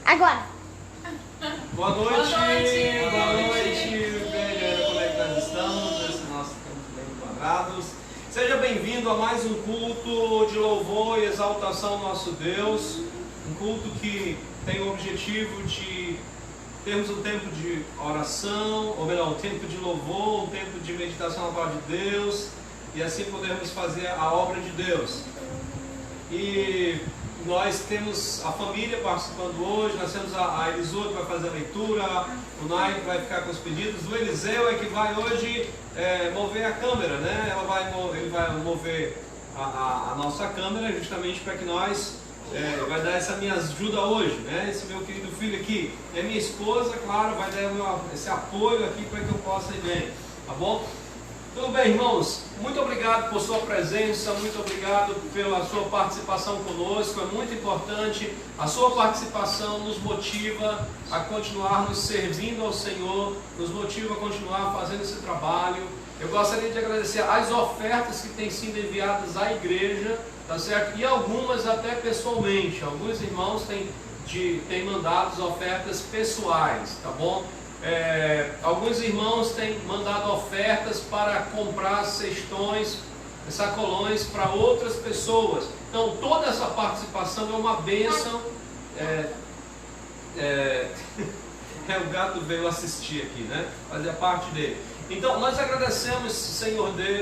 Agora. Boa noite. Boa noite. Bem, galera, como é que nós estamos? Esse nosso campo bem quadrados. Seja bem-vindo a mais um culto de louvor e exaltação ao nosso Deus. Um culto que tem o objetivo de termos um tempo de oração, ou melhor, um tempo de louvor, um tempo de meditação na palavra de Deus, e assim podermos fazer a obra de Deus. E nós temos a família participando hoje, nós temos a Elisua que vai fazer a leitura, o Nai que vai ficar com os pedidos, o Eliseu é que vai hoje mover a câmera, né? Ele vai mover a nossa câmera justamente para que nós, vai dar essa minha ajuda hoje, né? Esse meu querido filho aqui, é minha esposa, claro, vai dar esse apoio aqui para que eu possa ir bem, tá bom? Tudo bem, irmãos? Muito obrigado por sua presença, muito obrigado pela sua participação conosco. É muito importante, a sua participação nos motiva a continuarmos servindo ao Senhor, nos motiva a continuar fazendo esse trabalho. Eu gostaria de agradecer as ofertas que têm sido enviadas à igreja, tá certo? E algumas até pessoalmente. Alguns irmãos têm mandado ofertas pessoais, tá bom? Alguns irmãos têm mandado ofertas para comprar cestões, sacolões para outras pessoas. Então toda essa participação é uma bênção. O gato veio assistir aqui, né? Fazer parte dele. Então nós agradecemos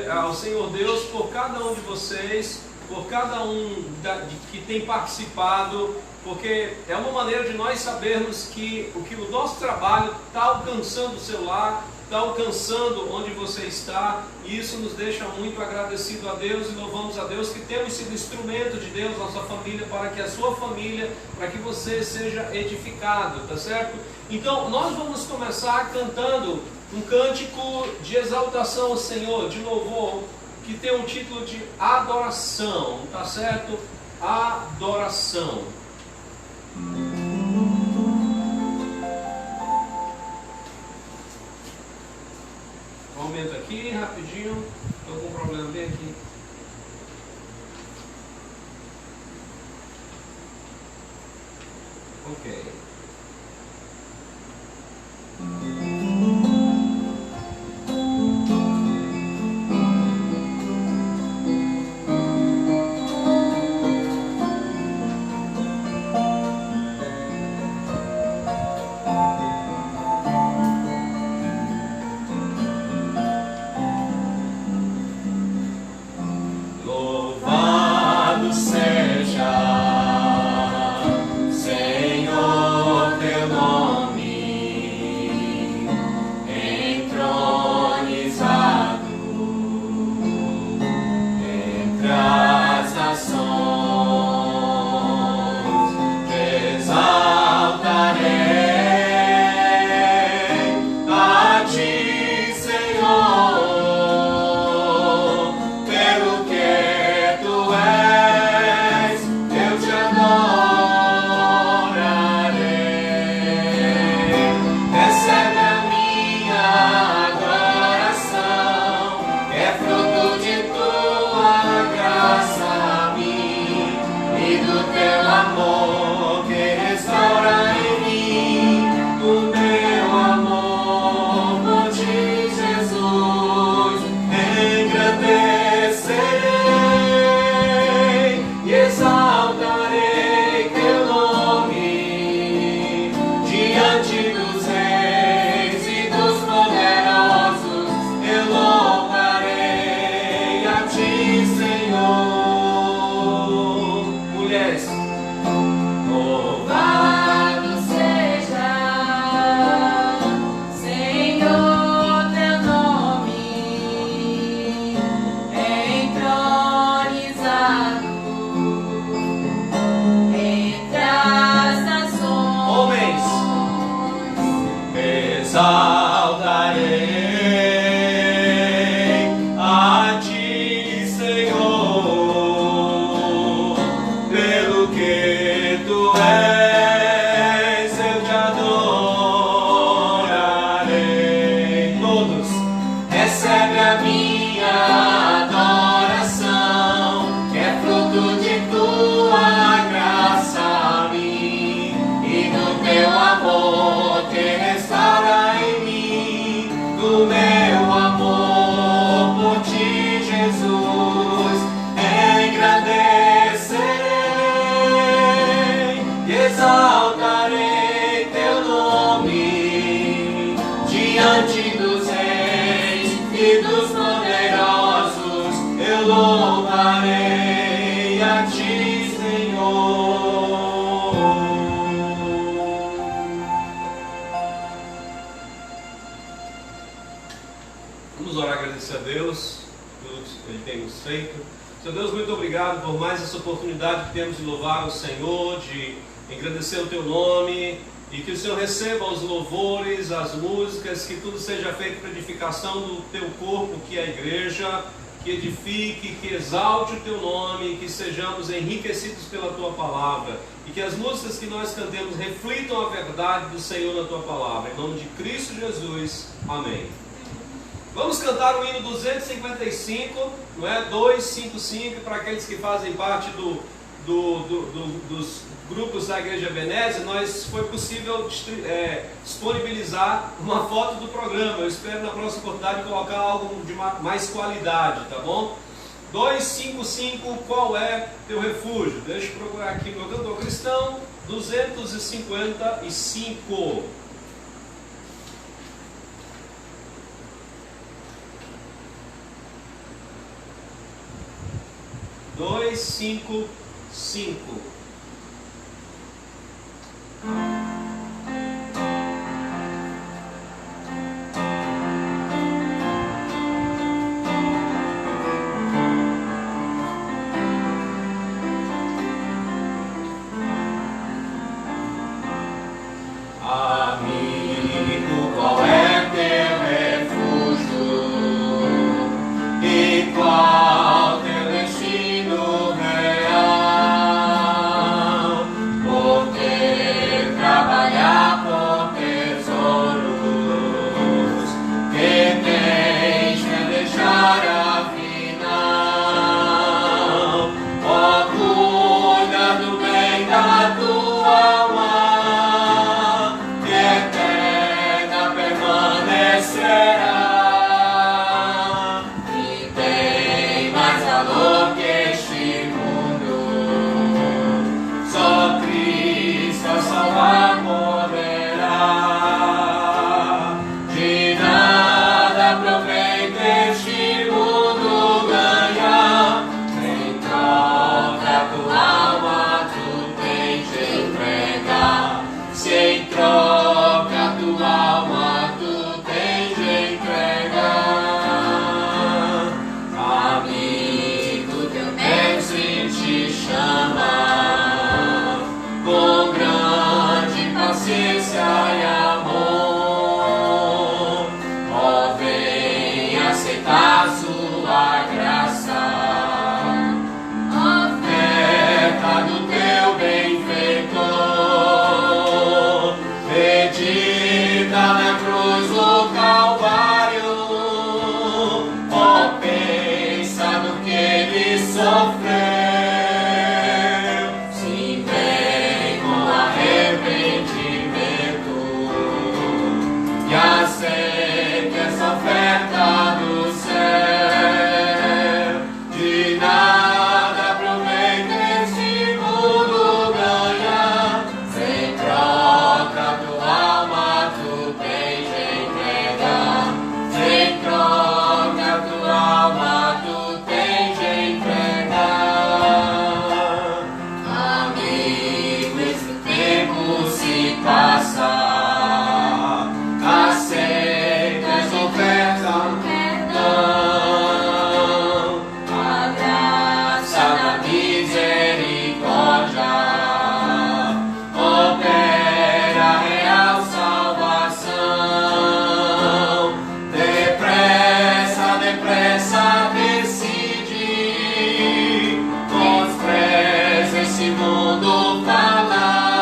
ao Senhor Deus por cada um de vocês, por cada um que tem participado, porque é uma maneira de nós sabermos que o nosso trabalho está alcançando o seu lar, está alcançando onde você está, e isso nos deixa muito agradecido a Deus, e louvamos a Deus que temos sido instrumento de Deus, nossa família, para que a sua família, para que você seja edificado, tá certo? Então nós vamos começar cantando um cântico de exaltação ao Senhor, de louvor, que tem um título de adoração, tá certo? Adoração. Um momento aqui, rapidinho. Estou com um problema bem aqui. Ok. Louvado seja, Senhor. satisfeito. Senhor Deus, muito obrigado por mais essa oportunidade que temos de louvar o Senhor, de engrandecer o Teu nome, e que o Senhor receba os louvores, as músicas, que tudo seja feito para edificação do Teu corpo, que é a igreja, que edifique, que exalte o Teu nome, que sejamos enriquecidos pela Tua palavra, e que as músicas que nós cantemos reflitam a verdade do Senhor na Tua palavra. Em nome de Cristo Jesus, amém. Vamos cantar o hino 255, não é? 255, para aqueles que fazem parte dos grupos da Igreja Ebenezer. Foi possível disponibilizar uma foto do programa. Eu espero na próxima oportunidade colocar algo de mais qualidade, tá bom? 255, qual é teu refúgio? Deixa eu procurar aqui no meu cantor cristão. 255. Dois, cinco, cinco. Amigo, qual é teu refúgio? E qual teu destino real? Porque trabalhar por tesouros que tens que deixar afinal. Ó, cuida do bem da tua alma, que eterna permanecerá. E tem mais valor que este mundo, só Cristo a salvar poderá. De nada aproveita este mundo ganhar, em troca tua alma tu tens de entregar. Se em troca tua alma tu tens de entregar. Amigo, teu mestre te chama com grande paciência e amor. Ó, vem aceitar sua graça, oferta do teu benfeitor, pedida na cruz do Calvário. Ó, pensa no que ele sofreu. Sim, vem com arrependimento e aceite essa oferta do céu. De nada aproveita este mundo ganhar, sem troca tua alma tu tens de entregar. Sem troca tua alma tu tens de entregar. Amigo, esse tempo se passa, aceita essa oferta do perdão. A graça da misericórdia opera real salvação. Depressa, depressa decide, despreza esse mundo falaz.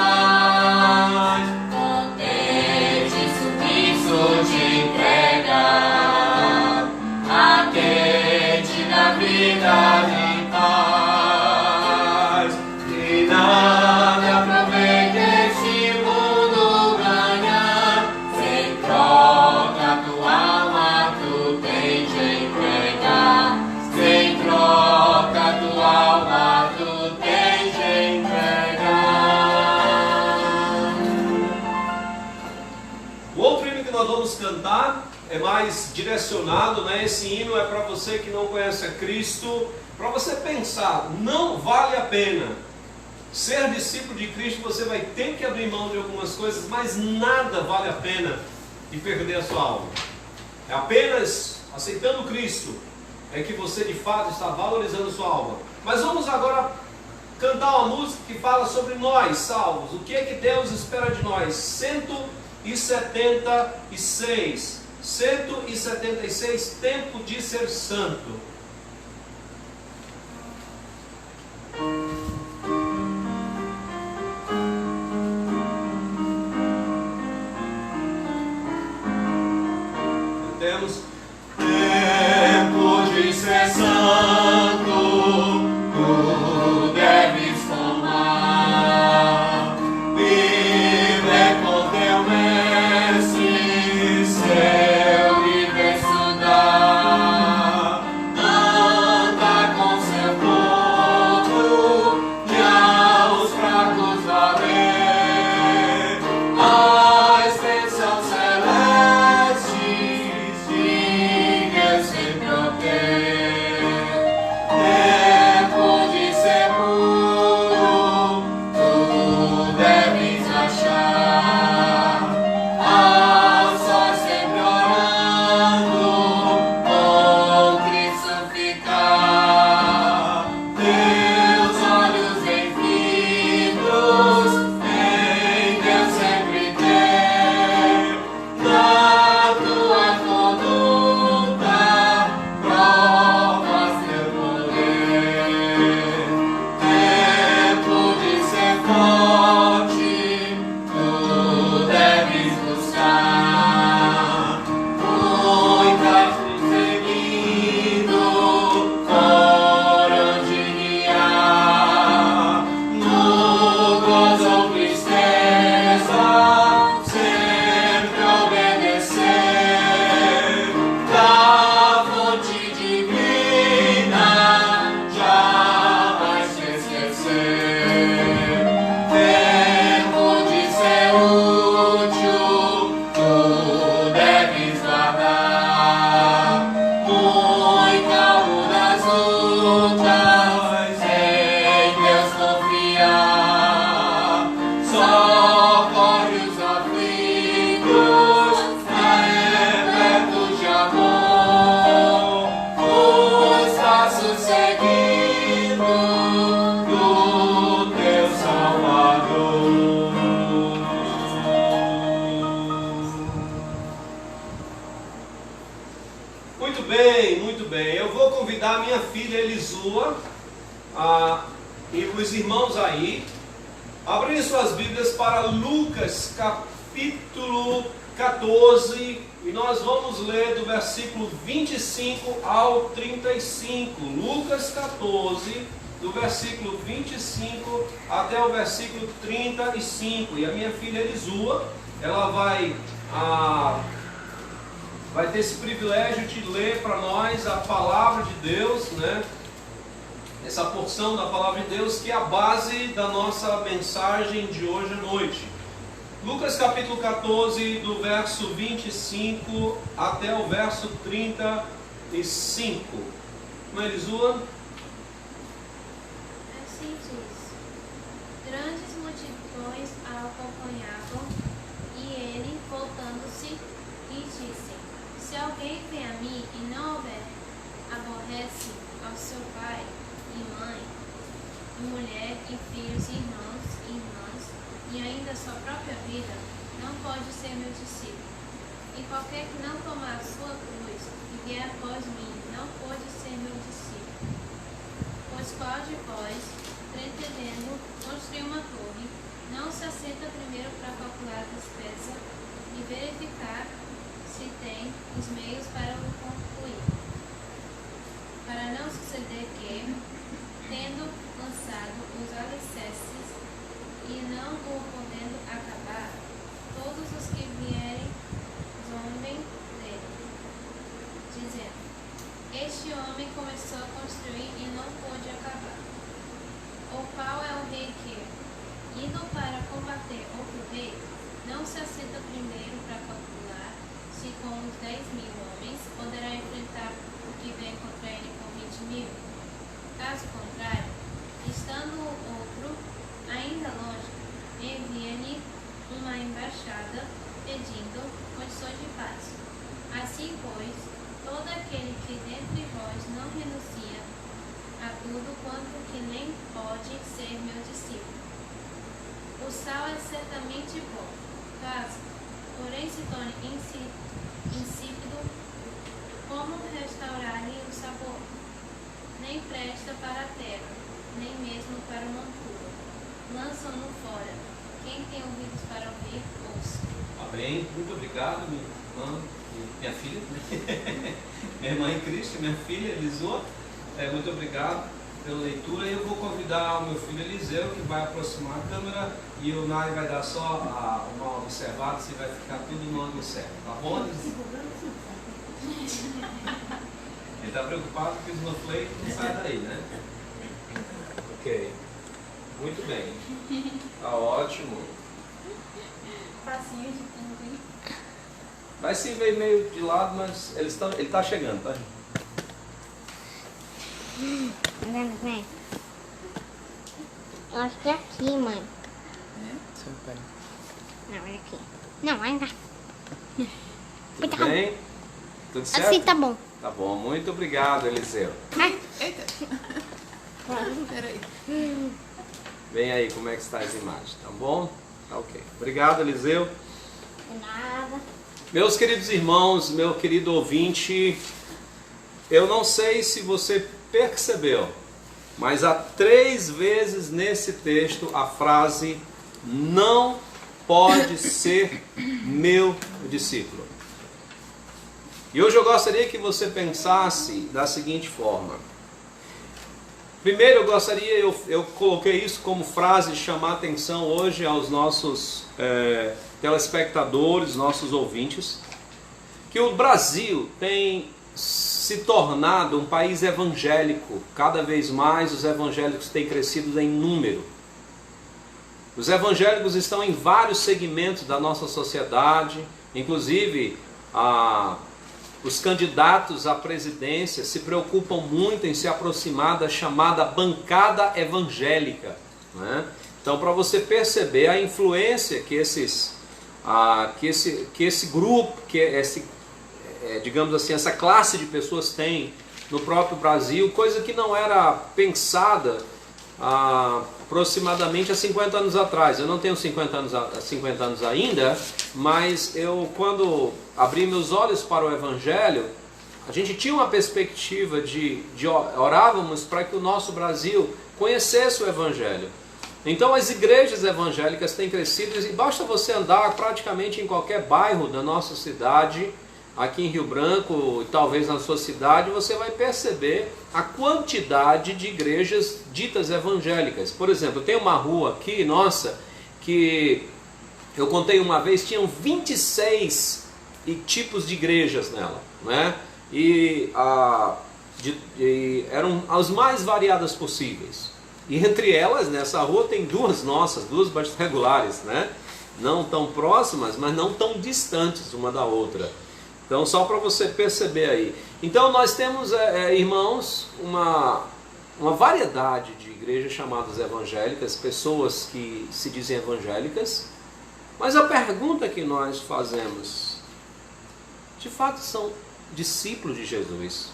Contente, submisso de entregar, atente na vida em paz. De nada aproveita este mundo ganhar, sem troca tua alma tu tens de entregar. Sem troca tua alma tu tens de entregar. O outro hino que nós vamos cantar é mais direcionado, né? Esse hino é para você que não conhece a Cristo, para você pensar, não vale a pena. Ser discípulo de Cristo, você vai ter que abrir mão de algumas coisas, mas nada vale a pena e perder a sua alma. É apenas aceitando Cristo é que você de fato está valorizando sua alma. Mas vamos agora cantar uma música que fala sobre nós, salvos. O que é que Deus espera de nós? 176. 176, tempo de ser santo. Temos tempo de ser santo, tu deves tomar. Vive com teu mestre, seu livro estudar. Anda com seu povo, e aos fracos valer. A extensão celeste sempre a ter. Tempo de ser puro, tu deves achar. Ao só sempre orando, com Cristo ficar. Teus olhos bem fitos, em Deus sempre ter. Na tua conduta provas teu poder. Tempo de ser forte, tu deves buscar. Muitas luz seguindo, por onde guiar. No gozo ou tristeza, sempre obedecer. Da fonte divina jamais se esquecer. Tempo de ser útil, tu deves guardar. Muito calmo das lutas, em Deus confiar. Socorre os aflitos, repleto de amor. Os passos seguindo do teu Salvador. Muito bem, muito bem. Eu vou convidar a minha filha Elisua e os irmãos aí a abrirem suas Bíblias para Lucas capítulo 14 e nós vamos ler do versículo 25 ao 35. Lucas 14, do versículo 25 até o versículo 35. E a minha filha Elisua, ela vai ter esse privilégio de ler para nós a palavra de Deus, né? Essa porção da palavra de Deus que é a base da nossa mensagem de hoje à noite. Lucas capítulo 14, do verso 25 até o verso 35. Irmã Elisua? Assim diz: grandes multidões a acompanhavam, e ele, voltando-se, lhe disse: se alguém vem a mim e não aborrece ao seu pai e mãe, e mulher, e filhos, e irmãos, e irmãs, e ainda sua própria vida, não pode ser meu discípulo. E qualquer que não tomar a sua cruz e vier após mim, não pode ser meu discípulo. Pois qual de vós, pretendendo construir uma torre, não se assenta primeiro para calcular a despesa e verificar se tem os meios para o concluir? Para não suceder que, tendo lançado os alicerces e não o podendo acabar, todos os que vierem zombem dele, dizendo: este homem começou a construir e não pôde acabar. Ou qual é o rei que, indo para combater outro rei, não se assenta primeiro para calcular se com os 10.000 homens poderá enfrentar o que vem contra ele com 20.000? Caso contrário, estando o outro ainda longe, envia-lhe uma embaixada pedindo condições de paz. Assim, pois, todo aquele que dentre vós não renuncia a tudo quanto que nem pode ser meu discípulo. O sal é certamente bom, caso, porém se torne insípido, como restaurar-lhe o sabor? Nem presta para a terra, nem mesmo para o monturo. Lançam-no fora. Quem tem ouvidos para ouvir, ouça. Amém. Muito obrigado, minha irmã, minha filha, minha irmã em Cristo, minha filha Elisua. Muito obrigado pela leitura. E eu vou convidar o meu filho Eliseu, que vai aproximar a câmera, e o Nai vai dar só uma observada se vai ficar tudo no ângulo certo. Tá bom? Ele está preocupado que o snowflake não sai daí, né? Ok. Muito bem. Tá ótimo. Facinho de tudo, hein? Vai se ver meio de lado, mas ele está chegando, tá? Vem. Eu acho que é aqui, mãe. Não, é aqui. Não, vai cá. Tudo bem? Tudo certo? Assim tá bom. Tá bom. Muito obrigado, Eliseu. Eita. Peraí. Vem aí, como é que está as imagens? Tá bom? Tá ok. Obrigado, Eliseu. De nada. Meus queridos irmãos, meu querido ouvinte, eu não sei se você percebeu, mas há 3 vezes nesse texto a frase não pode ser meu discípulo. E hoje eu gostaria que você pensasse da seguinte forma. Primeiro eu gostaria, eu coloquei isso como frase de chamar atenção hoje aos nossos telespectadores, nossos ouvintes, que o Brasil tem se tornado um país evangélico. Cada vez mais os evangélicos têm crescido em número. Os evangélicos estão em vários segmentos da nossa sociedade, inclusive os candidatos à presidência se preocupam muito em se aproximar da chamada bancada evangélica, né? Então, para você perceber a influência que esse grupo, digamos assim, essa classe de pessoas tem no próprio Brasil, coisa que não era pensada aproximadamente há 50 anos atrás. Eu não tenho 50 anos ainda, mas quando abri meus olhos para o Evangelho, a gente tinha uma perspectiva orávamos para que o nosso Brasil conhecesse o Evangelho. Então as igrejas evangélicas têm crescido, e basta você andar praticamente em qualquer bairro da nossa cidade, aqui em Rio Branco, e talvez na sua cidade, você vai perceber a quantidade de igrejas ditas evangélicas. Por exemplo, tem uma rua aqui, nossa, que eu contei uma vez, tinham 26 tipos de igrejas nela, né? E eram as mais variadas possíveis. E entre elas, nessa rua, tem duas bastante regulares, né? Não tão próximas, mas não tão distantes uma da outra. Então, só para você perceber aí. Então, nós temos, irmãos, uma variedade de igrejas chamadas evangélicas, pessoas que se dizem evangélicas. Mas a pergunta que nós fazemos, de fato, são discípulos de Jesus?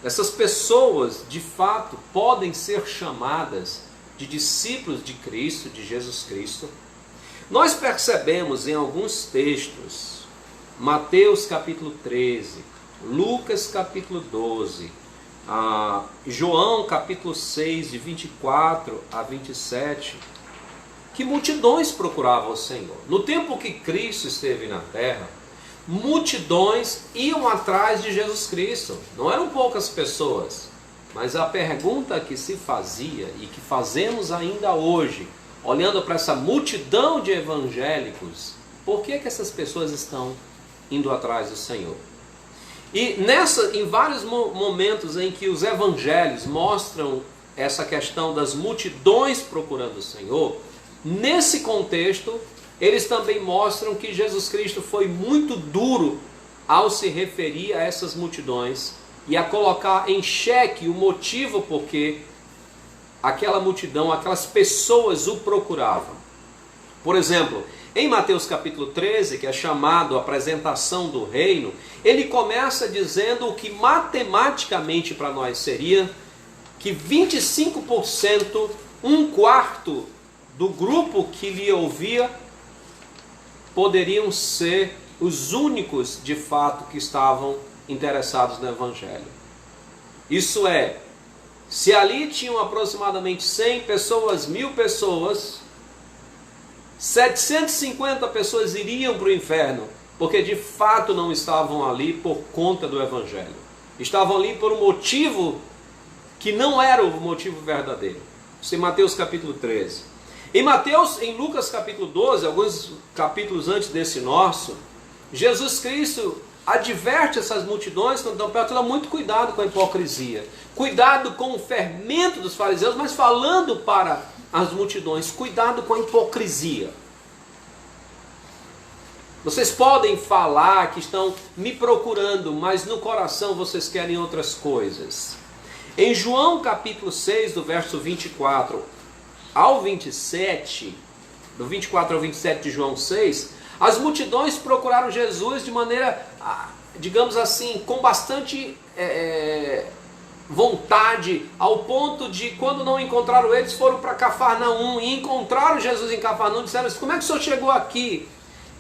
Essas pessoas, de fato, podem ser chamadas de discípulos de Cristo, de Jesus Cristo? Nós percebemos em alguns textos, Mateus capítulo 13, Lucas capítulo 12, João capítulo 6, de 24 a 27, que multidões procuravam o Senhor. No tempo que Cristo esteve na terra, multidões iam atrás de Jesus Cristo. Não eram poucas pessoas, mas a pergunta que se fazia e que fazemos ainda hoje, olhando para essa multidão de evangélicos, por que essas pessoas estão indo atrás do Senhor? E em vários momentos em que os evangelhos mostram essa questão das multidões procurando o Senhor, nesse contexto, eles também mostram que Jesus Cristo foi muito duro ao se referir a essas multidões e a colocar em xeque o motivo por que aquela multidão, aquelas pessoas o procuravam. Por exemplo, Em Mateus capítulo 13, que é chamado a apresentação do reino, ele começa dizendo o que matematicamente para nós seria que 25%, um quarto do grupo que lhe ouvia, poderiam ser os únicos de fato que estavam interessados no Evangelho. Isso é, se ali tinham aproximadamente 100 pessoas, 1000 pessoas, 750 pessoas iriam para o inferno, porque de fato não estavam ali por conta do Evangelho. Estavam ali por um motivo que não era o motivo verdadeiro. Isso em Mateus capítulo 13. Em Lucas capítulo 12, alguns capítulos antes desse nosso, Jesus Cristo adverte essas multidões, então para tomar muito cuidado com a hipocrisia, cuidado com o fermento dos fariseus, mas falando para as multidões, cuidado com a hipocrisia. Vocês podem falar que estão me procurando, mas no coração vocês querem outras coisas. Em João capítulo 6, do verso 24 ao 27, do 24 ao 27 de João 6, as multidões procuraram Jesus de maneira, digamos assim, com bastante vontade, ao ponto de, quando não encontraram eles, foram para Cafarnaum e encontraram Jesus em Cafarnaum e disseram assim: como é que o senhor chegou aqui?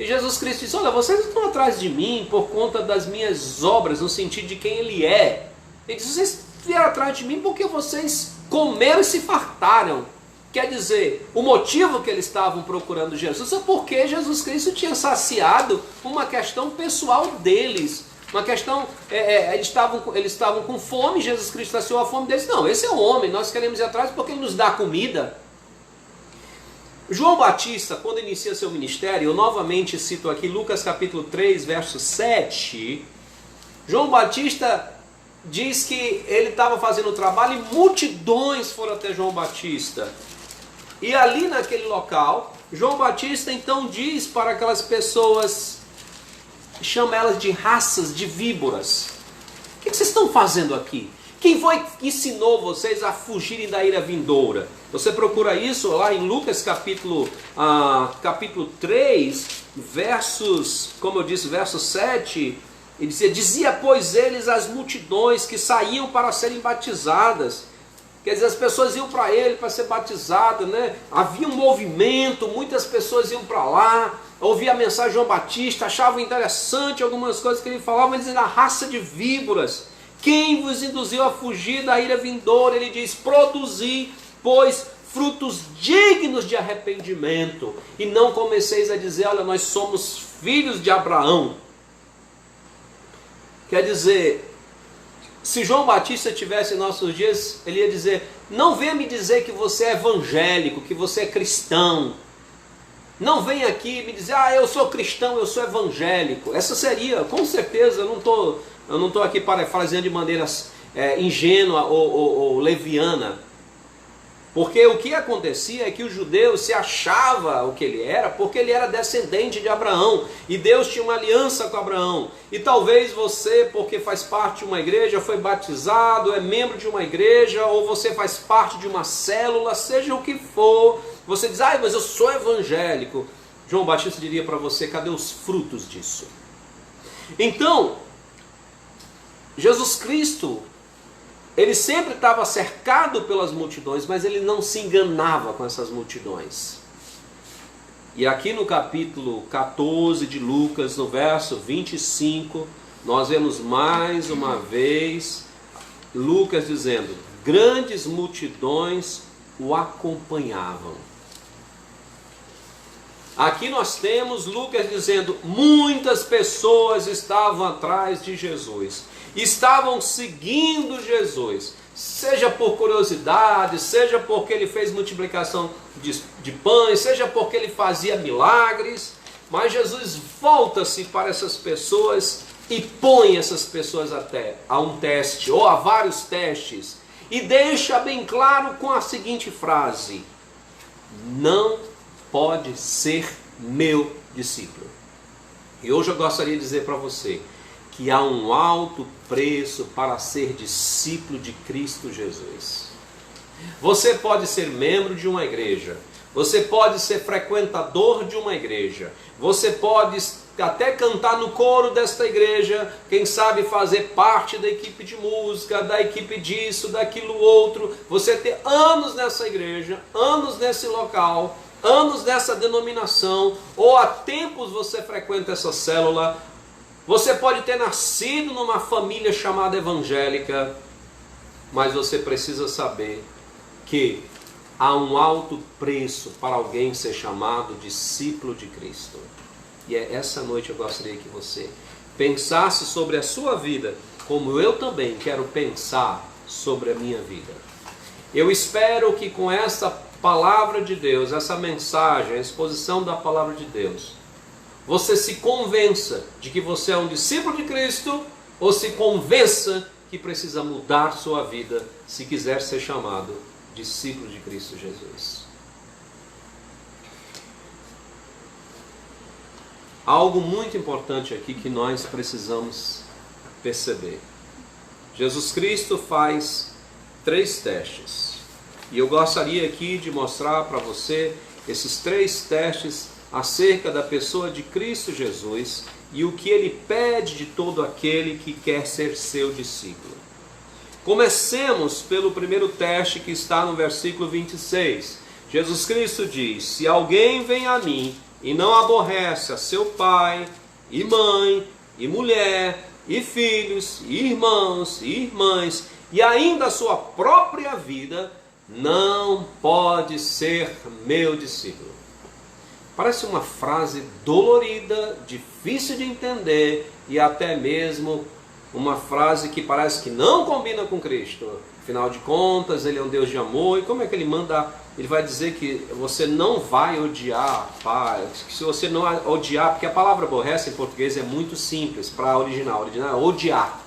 E Jesus Cristo disse: olha, vocês estão atrás de mim por conta das minhas obras, no sentido de quem Ele é. Ele disse: vocês vieram atrás de mim porque vocês comeram e se fartaram. Quer dizer, o motivo que eles estavam procurando Jesus é porque Jesus Cristo tinha saciado uma questão pessoal deles. Uma questão, eles estavam com fome, Jesus Cristo saciou a fome deles. Não, esse é o homem, nós queremos ir atrás porque Ele nos dá comida. João Batista, quando inicia seu ministério, eu novamente cito aqui Lucas capítulo 3, verso 7. João Batista diz que ele estava fazendo o trabalho e multidões foram até João Batista. E ali naquele local, João Batista então diz para aquelas pessoas, chama elas de raças de víboras: o que vocês estão fazendo aqui? Quem foi que ensinou vocês a fugirem da ira vindoura? Você procura isso lá em Lucas capítulo 3, versos, como eu disse, verso 7, e dizia, pois eles as multidões que saíam para serem batizadas. Quer dizer, as pessoas iam para ele para ser batizadas, né? Havia um movimento, muitas pessoas iam para lá, ouviam a mensagem de João Batista, achavam interessante algumas coisas que ele falava, mas dizendo: a raça de víboras, quem vos induziu a fugir da ira vindoura? Ele diz: produzi, pois, frutos dignos de arrependimento, e não comeceis a dizer: olha, nós somos filhos de Abraão. Quer dizer, se João Batista tivesse em nossos dias, ele ia dizer: não venha me dizer que você é evangélico, que você é cristão. Não venha aqui me dizer: eu sou cristão, eu sou evangélico. Essa seria, com certeza, eu não estou aqui parafraseando de maneira ingênua ou leviana. Porque o que acontecia é que o judeu se achava o que ele era, porque ele era descendente de Abraão, e Deus tinha uma aliança com Abraão. E talvez você, porque faz parte de uma igreja, foi batizado, é membro de uma igreja, ou você faz parte de uma célula, seja o que for, você diz: mas eu sou evangélico. João Batista diria para você: cadê os frutos disso? Então, Jesus Cristo, ele sempre estava cercado pelas multidões, mas ele não se enganava com essas multidões. E aqui no capítulo 14 de Lucas, no verso 25, nós vemos mais uma vez Lucas dizendo: grandes multidões o acompanhavam. Aqui nós temos Lucas dizendo: muitas pessoas estavam atrás de Jesus, estavam seguindo Jesus, seja por curiosidade, seja porque ele fez multiplicação de pães, seja porque ele fazia milagres. Mas Jesus volta-se para essas pessoas e põe essas pessoas até a um teste, ou a vários testes, e deixa bem claro com a seguinte frase: não pode ser meu discípulo. E hoje eu gostaria de dizer para você que há um alto preço para ser discípulo de Cristo Jesus. Você pode ser membro de uma igreja, Você pode ser frequentador de uma igreja. Você pode até cantar no coro desta igreja. Quem sabe fazer parte da equipe de música, da equipe disso, daquilo outro. Você ter anos nessa igreja, anos nesse local, anos nessa denominação. Ou há tempos você frequenta essa célula. Você pode ter nascido numa família chamada evangélica. Mas você precisa saber que há um alto preço para alguém ser chamado discípulo de Cristo. E essa noite eu gostaria que você pensasse sobre a sua vida, como eu também quero pensar sobre a minha vida. Eu espero que com essa palavra de Deus, essa mensagem, a exposição da palavra de Deus, você se convença de que você é um discípulo de Cristo, ou se convença que precisa mudar sua vida se quiser ser chamado discípulo de Cristo Jesus. Algo muito importante aqui que nós precisamos perceber. Jesus Cristo faz 3 testes. E eu gostaria aqui de mostrar para você esses 3 testes acerca da pessoa de Cristo Jesus e o que ele pede de todo aquele que quer ser seu discípulo. Comecemos pelo primeiro teste que está no versículo 26. Jesus Cristo diz: se alguém vem a mim e não aborrece a seu pai, e mãe, e mulher, e filhos, e irmãos, e irmãs, e ainda a sua própria vida, não pode ser meu discípulo. Parece uma frase dolorida, difícil de entender, e até mesmo uma frase que parece que não combina com Cristo. Afinal de contas, ele é um Deus de amor, e como é que ele manda? Ele vai dizer que você não vai odiar, pai, que se você não odiar, porque a palavra aborrece em português é muito simples para a original é odiar.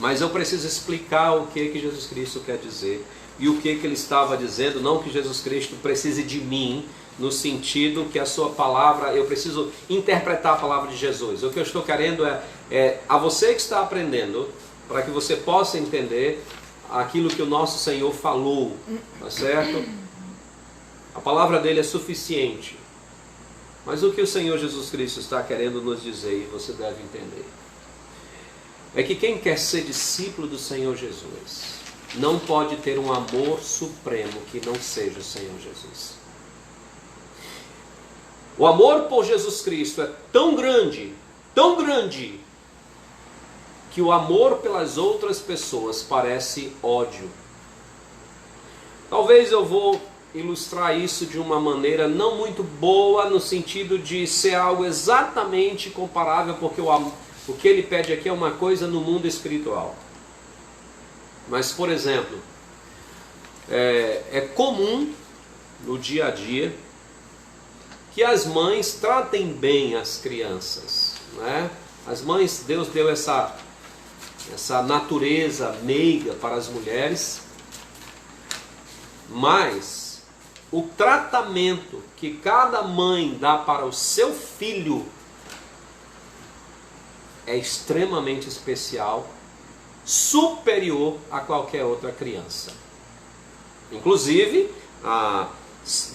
Mas eu preciso explicar o que Jesus Cristo quer dizer, e o que ele estava dizendo, não que Jesus Cristo precise de mim, no sentido que a sua palavra, eu preciso interpretar a palavra de Jesus. O que eu estou querendo é a você que está aprendendo, para que você possa entender aquilo que o nosso Senhor falou, tá certo? A palavra dele é suficiente. Mas o que o Senhor Jesus Cristo está querendo nos dizer, e você deve entender, é que quem quer ser discípulo do Senhor Jesus não pode ter um amor supremo que não seja o Senhor Jesus. O amor por Jesus Cristo é tão grande, que o amor pelas outras pessoas parece ódio. Talvez eu vou ilustrar isso de uma maneira não muito boa, no sentido de ser algo exatamente comparável, porque o que ele pede aqui é uma coisa no mundo espiritual. Mas, por exemplo, é comum no dia a dia que as mães tratem bem as crianças, né? As mães, Deus deu essa natureza meiga para as mulheres, mas o tratamento que cada mãe dá para o seu filho é extremamente especial, superior a qualquer outra criança. Inclusive,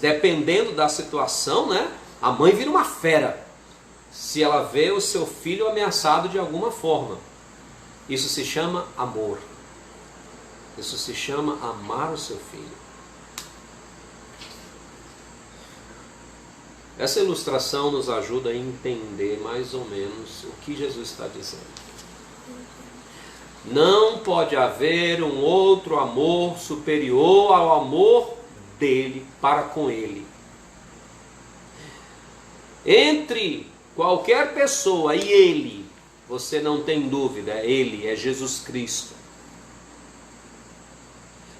dependendo da situação, né, a mãe vira uma fera se ela vê o seu filho ameaçado de alguma forma. Isso se chama amor. Isso se chama amar o seu filho. Essa ilustração nos ajuda a entender mais ou menos o que Jesus está dizendo. Não pode haver um outro amor superior ao amor dele para com ele. Entre qualquer pessoa e ele, você não tem dúvida, ele é Jesus Cristo.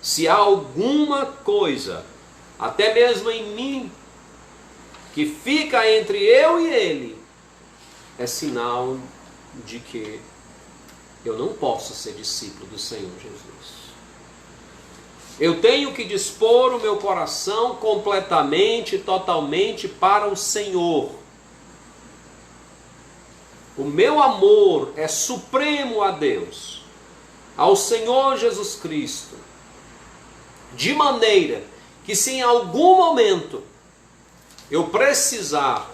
Se há alguma coisa, até mesmo em mim, que fica entre eu e ele, é sinal de que eu não posso ser discípulo do Senhor Jesus. Eu tenho que dispor o meu coração completamente, totalmente para o Senhor. O meu amor é supremo a Deus, ao Senhor Jesus Cristo, de maneira que se em algum momento eu precisar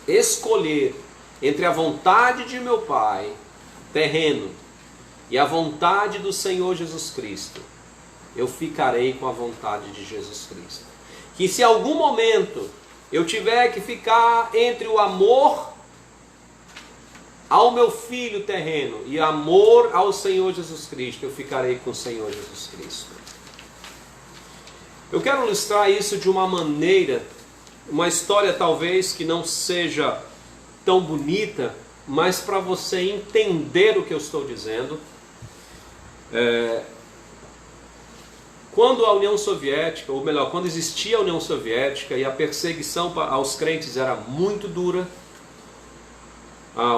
escolher entre a vontade de meu Pai, terreno, e a vontade do Senhor Jesus Cristo, eu ficarei com a vontade de Jesus Cristo. Que se em algum momento eu tiver que ficar entre o amor ao meu filho terreno e amor ao Senhor Jesus Cristo, eu ficarei com o Senhor Jesus Cristo. Eu quero ilustrar isso de uma maneira, uma história talvez que não seja tão bonita, mas para você entender o que eu estou dizendo. Quando a União Soviética, ou melhor, quando existia a União Soviética e a perseguição aos crentes era muito dura, a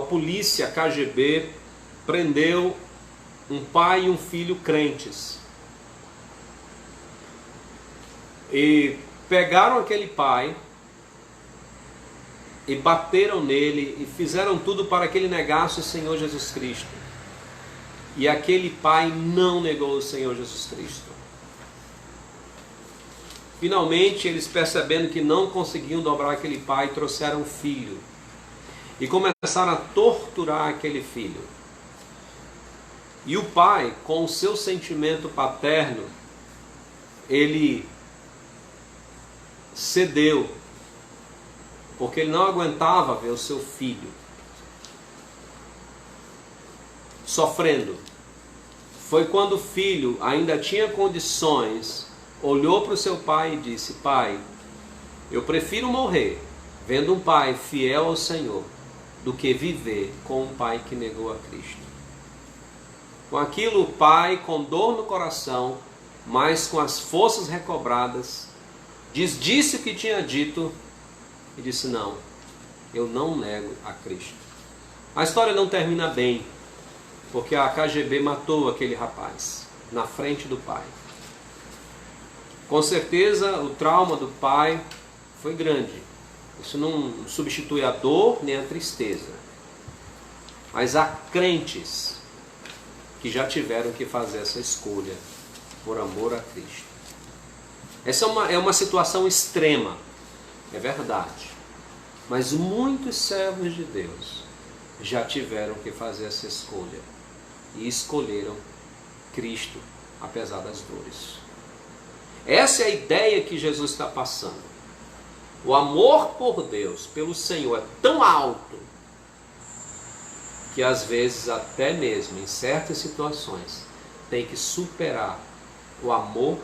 polícia, a KGB, prendeu um pai e um filho crentes. E pegaram aquele pai e bateram nele e fizeram tudo para que ele negasse o Senhor Jesus Cristo. E aquele pai não negou o Senhor Jesus Cristo. Finalmente, eles percebendo que não conseguiam dobrar aquele pai, trouxeram um filho e começaram a torturar aquele filho. E o pai, com o seu sentimento paterno, ele cedeu, porque ele não aguentava ver o seu filho sofrendo. Foi quando o filho ainda tinha condições, olhou para o seu pai e disse: pai, eu prefiro morrer vendo um pai fiel ao Senhor do que viver com um pai que negou a Cristo. Com aquilo, o pai, com dor no coração, mas com as forças recobradas, disse o que tinha dito e disse: não, eu não nego a Cristo. A história não termina bem, porque a KGB matou aquele rapaz na frente do pai. Com certeza o trauma do pai foi grande. Isso não substitui a dor nem a tristeza. Mas há crentes que já tiveram que fazer essa escolha por amor a Cristo. Essa é uma situação extrema, é verdade. Mas muitos servos de Deus já tiveram que fazer essa escolha e escolheram Cristo apesar das dores. Essa é a ideia que Jesus está passando. O amor por Deus, pelo Senhor, é tão alto que às vezes, até mesmo em certas situações, tem que superar o amor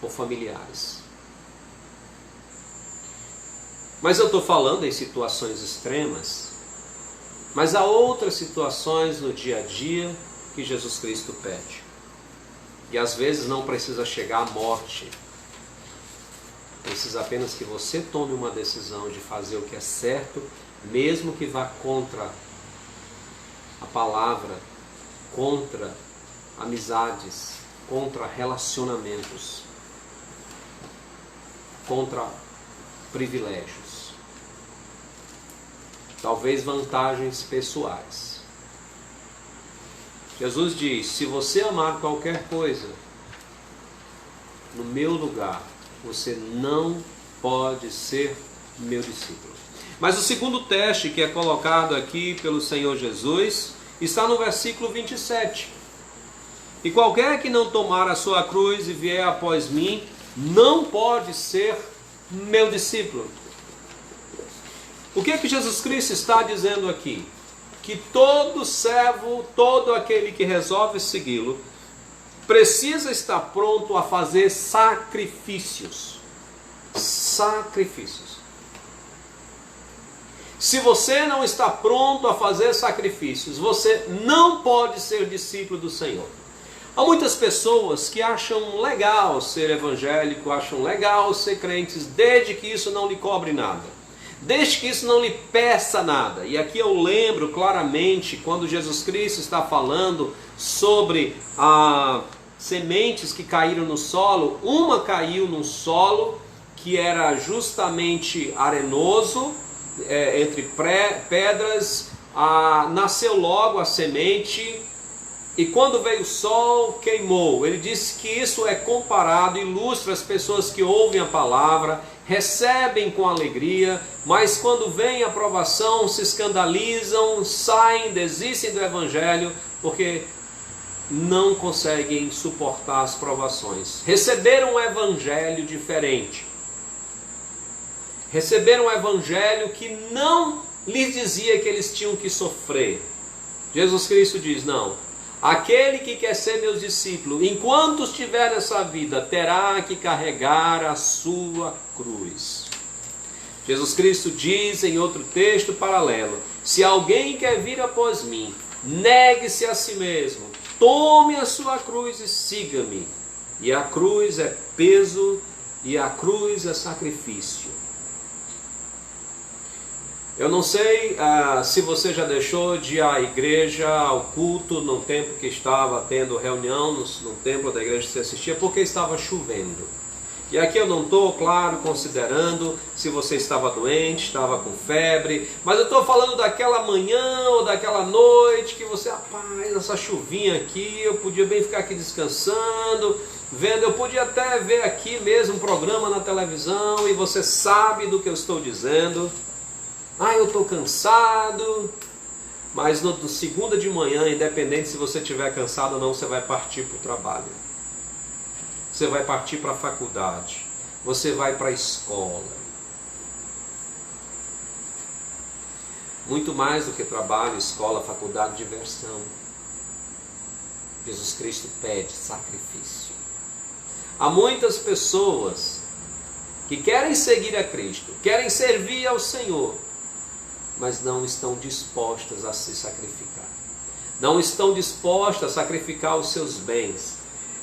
por familiares. Mas eu estou falando em situações extremas, mas há outras situações no dia a dia que Jesus Cristo pede. E às vezes não precisa chegar à morte. Precisa apenas que você tome uma decisão de fazer o que é certo, mesmo que vá contra a palavra, contra amizades, contra relacionamentos, contra privilégios, talvez vantagens pessoais. Jesus diz: se você amar qualquer coisa no meu lugar, você não pode ser meu discípulo. Mas o segundo teste que é colocado aqui pelo Senhor Jesus está no versículo 27. E qualquer que não tomar a sua cruz e vier após mim, não pode ser meu discípulo. O que é que Jesus Cristo está dizendo aqui? Que todo servo, todo aquele que resolve segui-lo, precisa estar pronto a fazer sacrifícios. Sacrifícios. Se você não está pronto a fazer sacrifícios, você não pode ser discípulo do Senhor. Há muitas pessoas que acham legal ser evangélico, acham legal ser crentes, desde que isso não lhe cobre nada, desde que isso não lhe peça nada. E aqui eu lembro claramente quando Jesus Cristo está falando sobre sementes que caíram no solo. Uma caiu num solo que era justamente arenoso, entre pedras, nasceu logo a semente, e quando veio o sol, queimou. Ele disse que isso é comparado, ilustra as pessoas que ouvem a palavra, recebem com alegria, mas quando vem a provação, se escandalizam, saem, desistem do evangelho, porque não conseguem suportar as provações. Receberam um evangelho diferente. Receberam um evangelho que não lhes dizia que eles tinham que sofrer. Jesus Cristo diz, não, aquele que quer ser meu discípulo, enquanto estiver nessa vida, terá que carregar a sua cruz. Jesus Cristo diz em outro texto paralelo, se alguém quer vir após mim, negue-se a si mesmo, tome a sua cruz e siga-me. E a cruz é peso e a cruz é sacrifício. Eu não sei se você já deixou de ir à igreja, ao culto, no tempo que estava tendo reunião, no templo da igreja que você assistia, porque estava chovendo. E aqui eu não estou, claro, considerando se você estava doente, estava com febre, mas eu estou falando daquela manhã ou daquela noite que você, rapaz, essa chuvinha aqui, eu podia bem ficar aqui descansando, vendo, eu podia até ver aqui mesmo um programa na televisão e você sabe do que eu estou dizendo. Eu estou cansado, mas no segunda de manhã, independente se você estiver cansado ou não, você vai partir para o trabalho. Você vai partir para a faculdade. Você vai para a escola. Muito mais do que trabalho, escola, faculdade, diversão. Jesus Cristo pede sacrifício. Há muitas pessoas que querem seguir a Cristo, querem servir ao Senhor, mas não estão dispostas a se sacrificar. Não estão dispostas a sacrificar os seus bens.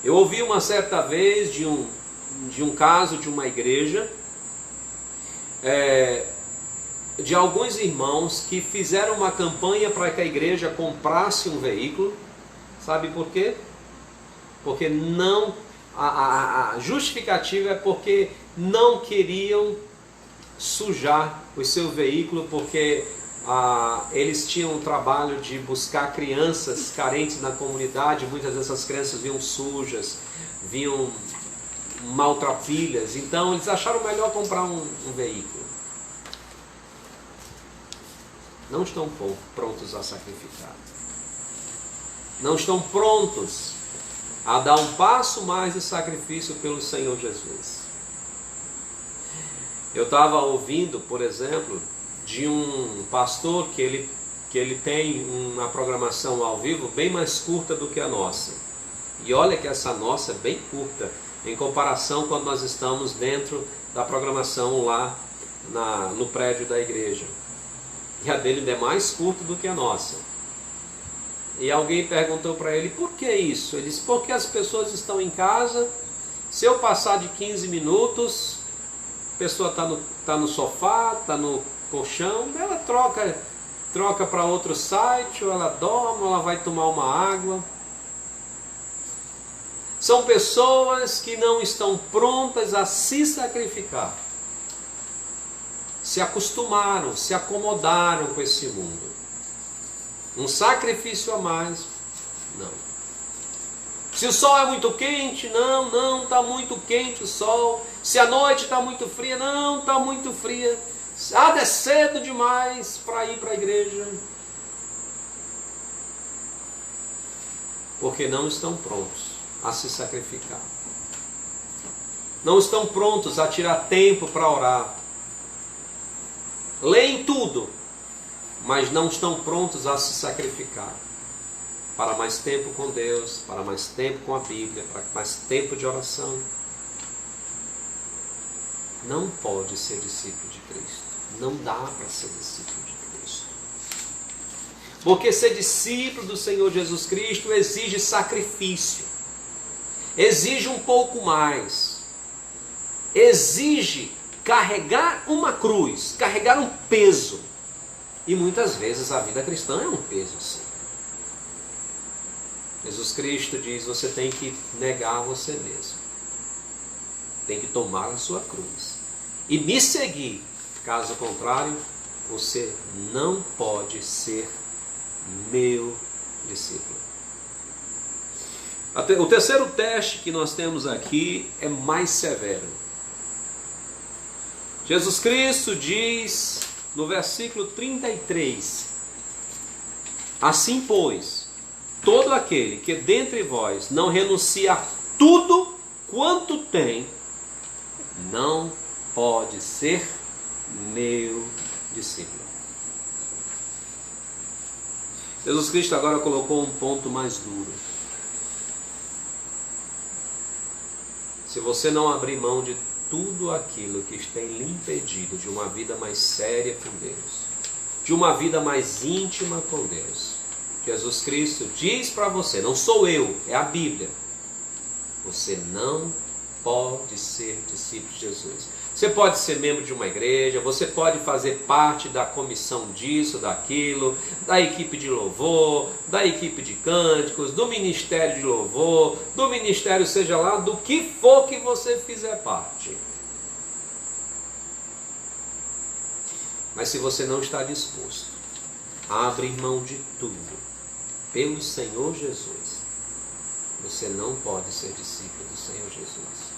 Eu ouvi uma certa vez de um caso de uma igreja, de alguns irmãos que fizeram uma campanha para que a igreja comprasse um veículo. Sabe por quê? Porque não, a justificativa é porque não queriam sujar o seu veículo, porque eles tinham o trabalho de buscar crianças carentes na comunidade. Muitas dessas crianças vinham sujas, vinham maltrapilhas, então eles acharam melhor comprar um veículo. Não estão prontos a sacrificar, não estão prontos a dar um passo mais de sacrifício pelo Senhor Jesus. Eu estava ouvindo, por exemplo, de um pastor que ele tem uma programação ao vivo bem mais curta do que a nossa. E olha que essa nossa é bem curta, em comparação quando nós estamos dentro da programação lá no prédio da igreja. E a dele é mais curta do que a nossa. E alguém perguntou para ele, por que isso? Ele disse, porque as pessoas estão em casa, se eu passar de 15 minutos... A pessoa está no sofá, está no colchão, ela troca para outro site, ou ela dorme, ou ela vai tomar uma água. São pessoas que não estão prontas a se sacrificar. Se acostumaram, se acomodaram com esse mundo. Um sacrifício a mais, não. Se o sol é muito quente, não está muito quente o sol. Se a noite está muito fria, não está muito fria. É cedo demais para ir para a igreja. Porque não estão prontos a se sacrificar. Não estão prontos a tirar tempo para orar. Leem tudo, mas não estão prontos a se sacrificar. Para mais tempo com Deus, para mais tempo com a Bíblia, para mais tempo de oração. Não pode ser discípulo de Cristo. Não dá para ser discípulo de Cristo. Porque ser discípulo do Senhor Jesus Cristo exige sacrifício. Exige um pouco mais. Exige carregar uma cruz, carregar um peso. E muitas vezes a vida cristã é um peso, sim. Jesus Cristo diz, você tem que negar você mesmo. Tem que tomar a sua cruz. E me seguir. Caso contrário, você não pode ser meu discípulo. O terceiro teste que nós temos aqui é mais severo. Jesus Cristo diz no versículo 33: assim, pois, todo aquele que dentre vós não renuncia a tudo quanto tem, não pode ser meu discípulo. Jesus Cristo agora colocou um ponto mais duro. Se você não abrir mão de tudo aquilo que tem lhe impedido de uma vida mais séria com Deus, de uma vida mais íntima com Deus, Jesus Cristo diz para você, não sou eu, é a Bíblia, você não pode ser discípulo de Jesus. Você pode ser membro de uma igreja, você pode fazer parte da comissão disso, daquilo, da equipe de louvor, da equipe de cânticos, do ministério de louvor, do ministério seja lá, do que for que você fizer parte. Mas se você não está disposto a abrir mão de tudo pelo Senhor Jesus, você não pode ser discípulo do Senhor Jesus.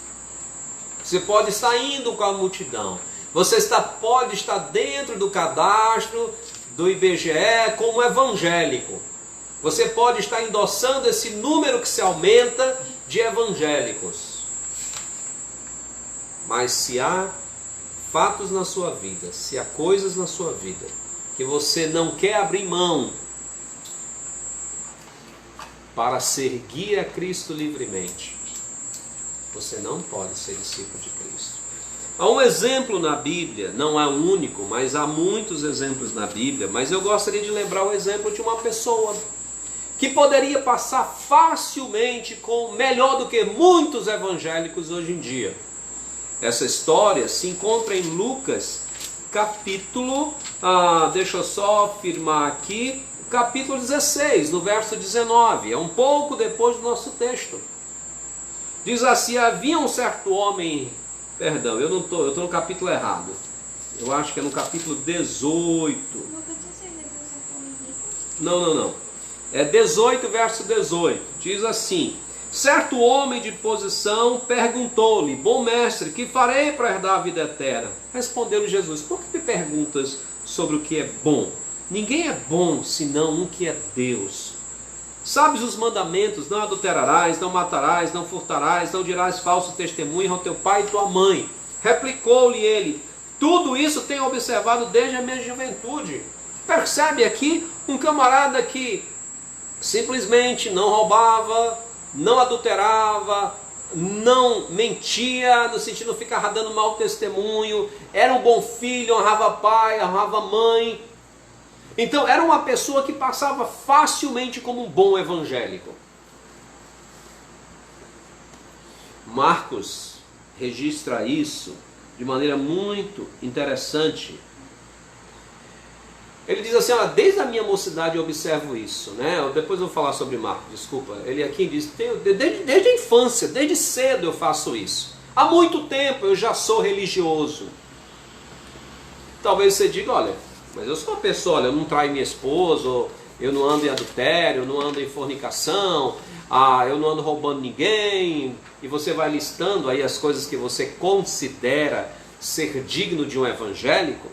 Você pode estar indo com a multidão, você pode estar dentro do cadastro do IBGE como evangélico, você pode estar endossando esse número que se aumenta de evangélicos, mas se há fatos na sua vida, se há coisas na sua vida que você não quer abrir mão para seguir a Cristo livremente, você não pode ser discípulo de Cristo. Há um exemplo na Bíblia, não é o único, mas há muitos exemplos na Bíblia, mas eu gostaria de lembrar o exemplo de uma pessoa que poderia passar facilmente com melhor do que muitos evangélicos hoje em dia. Essa história se encontra em Lucas, capítulo, deixa eu só afirmar aqui, capítulo 16, no verso 19, é um pouco depois do nosso texto. Diz assim: havia um certo homem, perdão, eu estou no capítulo errado, eu acho que é no capítulo 18. Não, é 18 verso 18, diz assim: certo homem de posição perguntou-lhe: bom mestre, que farei para herdar a vida eterna? Respondeu-lhe Jesus: por que me perguntas sobre o que é bom? Ninguém é bom senão um que é Deus. Sabes os mandamentos: não adulterarás, não matarás, não furtarás, não dirás falso testemunho ao teu pai e tua mãe. Replicou-lhe ele: tudo isso tenho observado desde a minha juventude. Percebe aqui um camarada que simplesmente não roubava, não adulterava, não mentia, no sentido de ficar dando mau testemunho, era um bom filho, honrava pai, honrava mãe. Então era uma pessoa que passava facilmente como um bom evangélico. Marcos registra isso de maneira muito interessante. Ele diz assim: desde a minha mocidade eu observo isso, né? Depois eu vou falar sobre Marcos, desculpa. Ele aqui diz: desde a infância, desde cedo eu faço isso. Há muito tempo eu já sou religioso. Talvez você diga: olha, mas eu sou uma pessoa, olha, eu não traio minha esposa, eu não ando em adultério, eu não ando em fornicação, eu não ando roubando ninguém. E você vai listando aí as coisas que você considera ser digno de um evangélico.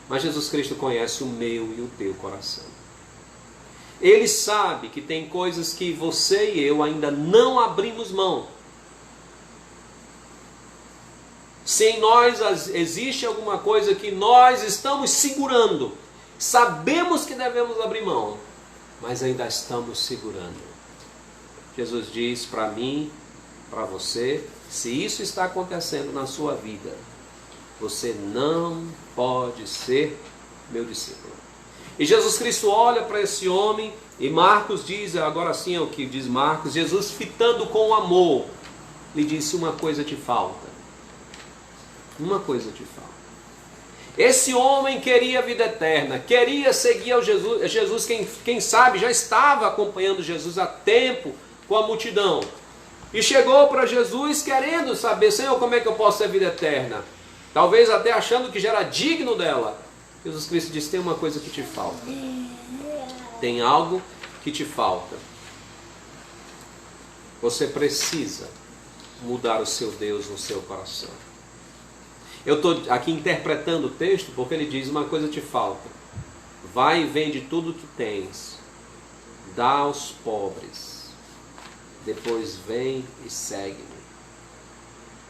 Mas Jesus Cristo conhece o meu e o teu coração. Ele sabe que tem coisas que você e eu ainda não abrimos mão. Se em nós existe alguma coisa que nós estamos segurando, sabemos que devemos abrir mão, mas ainda estamos segurando. Jesus diz para mim, para você, se isso está acontecendo na sua vida, você não pode ser meu discípulo. E Jesus Cristo olha para esse homem, e Marcos diz, agora sim é o que diz Marcos, Jesus fitando com amor, lhe disse: uma coisa te falta. Uma coisa te falta. Esse homem queria a vida eterna, queria seguir ao Jesus, quem sabe já estava acompanhando Jesus há tempo com a multidão. E chegou para Jesus querendo saber: Senhor, como é que eu posso ter vida eterna? Talvez até achando que já era digno dela. Jesus Cristo disse: tem uma coisa que te falta. Tem algo que te falta. Você precisa mudar o seu Deus no seu coração. Eu estou aqui interpretando o texto porque ele diz: uma coisa te falta. Vai e vende tudo o que tens, dá aos pobres, depois vem e segue-me.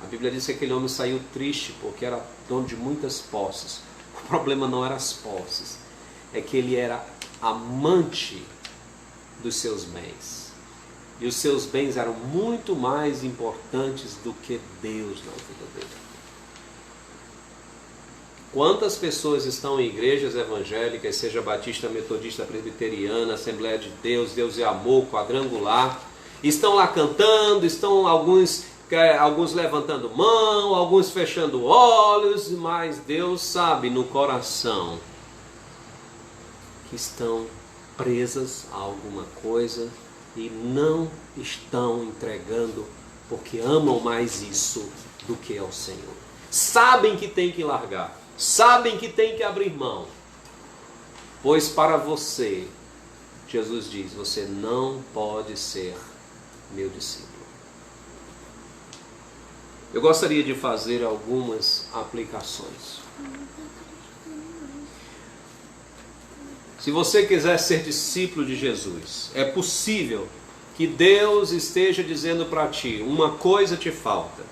A Bíblia diz que aquele homem saiu triste porque era dono de muitas posses. O problema não era as posses, é que ele era amante dos seus bens. E os seus bens eram muito mais importantes do que Deus na vida dele. Quantas pessoas estão em igrejas evangélicas, seja batista, metodista, presbiteriana, Assembleia de Deus, Deus é Amor, Quadrangular, estão lá cantando, estão alguns levantando mão, alguns fechando olhos, mas Deus sabe no coração que estão presas a alguma coisa e não estão entregando porque amam mais isso do que ao Senhor. Sabem que tem que largar, sabem que tem que abrir mão, pois para você, Jesus diz, você não pode ser meu discípulo. Eu gostaria de fazer algumas aplicações. Se você quiser ser discípulo de Jesus, é possível que Deus esteja dizendo para ti, uma coisa te falta.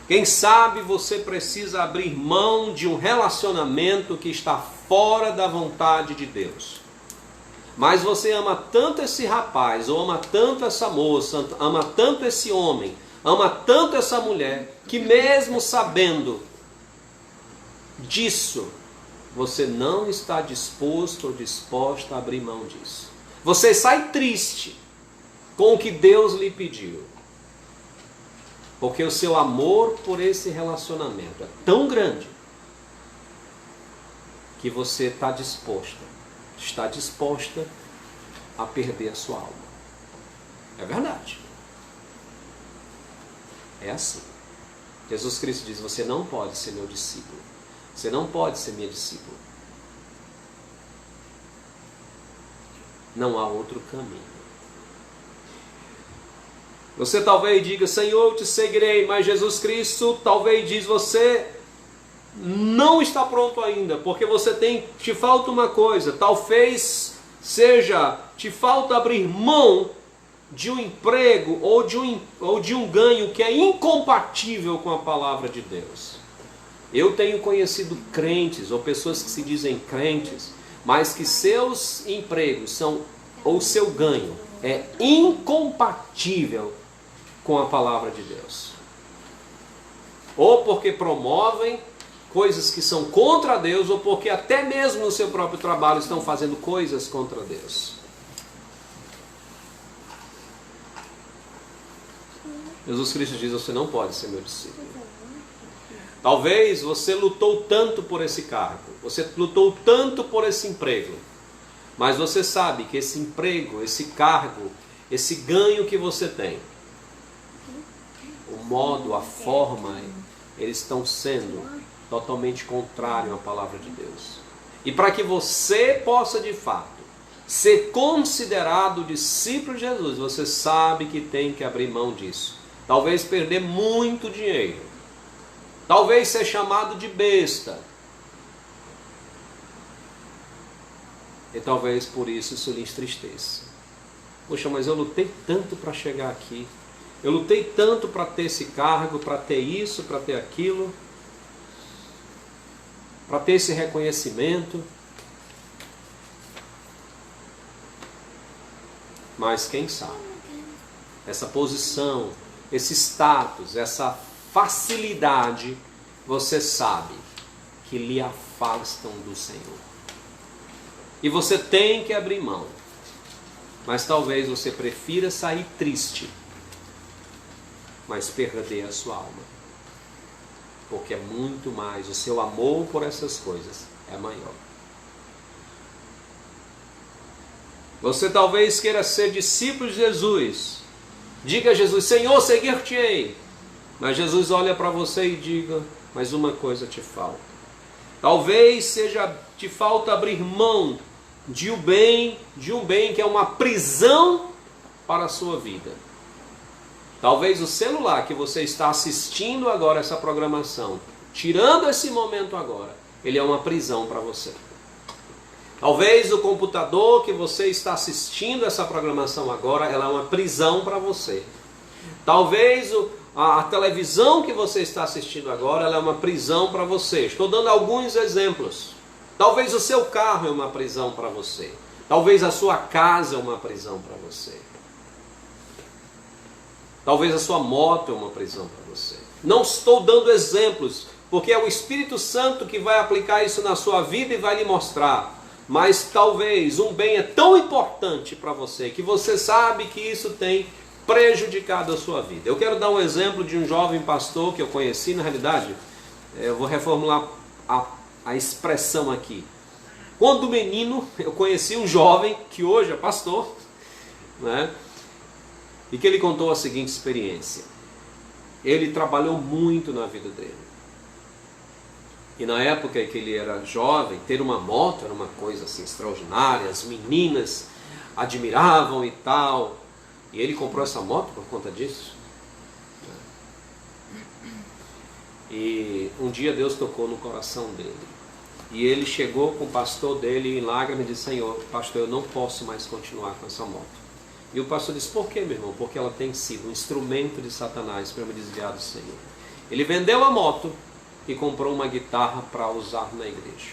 Quem sabe você precisa abrir mão de um relacionamento que está fora da vontade de Deus. Mas você ama tanto esse rapaz, ou ama tanto essa moça, ama tanto esse homem, ama tanto essa mulher, que mesmo sabendo disso, você não está disposto ou disposta a abrir mão disso. Você sai triste com o que Deus lhe pediu. Porque o seu amor por esse relacionamento é tão grande que você está disposta a perder a sua alma. É verdade. É assim. Jesus Cristo diz, você não pode ser meu discípulo. Você não pode ser minha discípula. Não há outro caminho. Você talvez diga, Senhor, eu te seguirei, mas Jesus Cristo talvez diz, você não está pronto ainda, porque te falta uma coisa, talvez te falta abrir mão de um emprego ou de um ganho que é incompatível com a palavra de Deus. Eu tenho conhecido crentes ou pessoas que se dizem crentes, mas que seus empregos ou seu ganho é incompatível com a palavra de Deus. Ou porque promovem coisas que são contra Deus, ou porque até mesmo no seu próprio trabalho estão fazendo coisas contra Deus. Jesus Cristo diz, você não pode ser meu discípulo. Talvez você lutou tanto por esse cargo, você lutou tanto por esse emprego, mas você sabe que esse emprego, esse cargo, esse ganho que você tem, o modo, a forma, eles estão sendo totalmente contrário à palavra de Deus. E para que você possa de fato ser considerado discípulo de Jesus, você sabe que tem que abrir mão disso. Talvez perder muito dinheiro, talvez ser chamado de besta, e talvez por isso lhe entristeça. Poxa, mas eu lutei tanto para chegar aqui, eu lutei tanto para ter esse cargo, para ter isso, para ter aquilo, para ter esse reconhecimento. Mas quem sabe, essa posição, esse status, essa facilidade, você sabe que lhe afastam do Senhor. E você tem que abrir mão. Mas talvez você prefira sair triste, mas perder a sua alma. Porque é muito mais, o seu amor por essas coisas é maior. Você talvez queira ser discípulo de Jesus. Diga a Jesus, Senhor, seguir-te-ei. Mas Jesus olha para você e diga, mas uma coisa te falta. Talvez te falta abrir mão de um bem que é uma prisão para a sua vida. Talvez o celular que você está assistindo agora essa programação, tirando esse momento agora, ele é uma prisão para você. Talvez o computador que você está assistindo essa programação agora, ela é uma prisão para você. Talvez a televisão que você está assistindo agora, ela é uma prisão para você. Estou dando alguns exemplos. Talvez o seu carro é uma prisão para você. Talvez a sua casa é uma prisão para você. Talvez a sua moto é uma prisão para você. Não estou dando exemplos, porque é o Espírito Santo que vai aplicar isso na sua vida e vai lhe mostrar. Mas talvez um bem é tão importante para você, que você sabe que isso tem prejudicado a sua vida. Eu quero dar um exemplo de um jovem pastor que eu conheci, na realidade, eu vou reformular a expressão aqui. Quando menino, eu conheci um jovem que hoje é pastor, né? E que ele contou a seguinte experiência. Ele trabalhou muito na vida dele. E na época que ele era jovem, ter uma moto era uma coisa assim extraordinária. As meninas admiravam e tal. E ele comprou essa moto por conta disso. E um dia Deus tocou no coração dele. E ele chegou com o pastor dele em lágrimas e disse: Senhor, pastor, eu não posso mais continuar com essa moto. E o pastor disse: por que, meu irmão? Porque ela tem sido um instrumento de Satanás para me desviar do Senhor. Ele vendeu a moto e comprou uma guitarra para usar na igreja.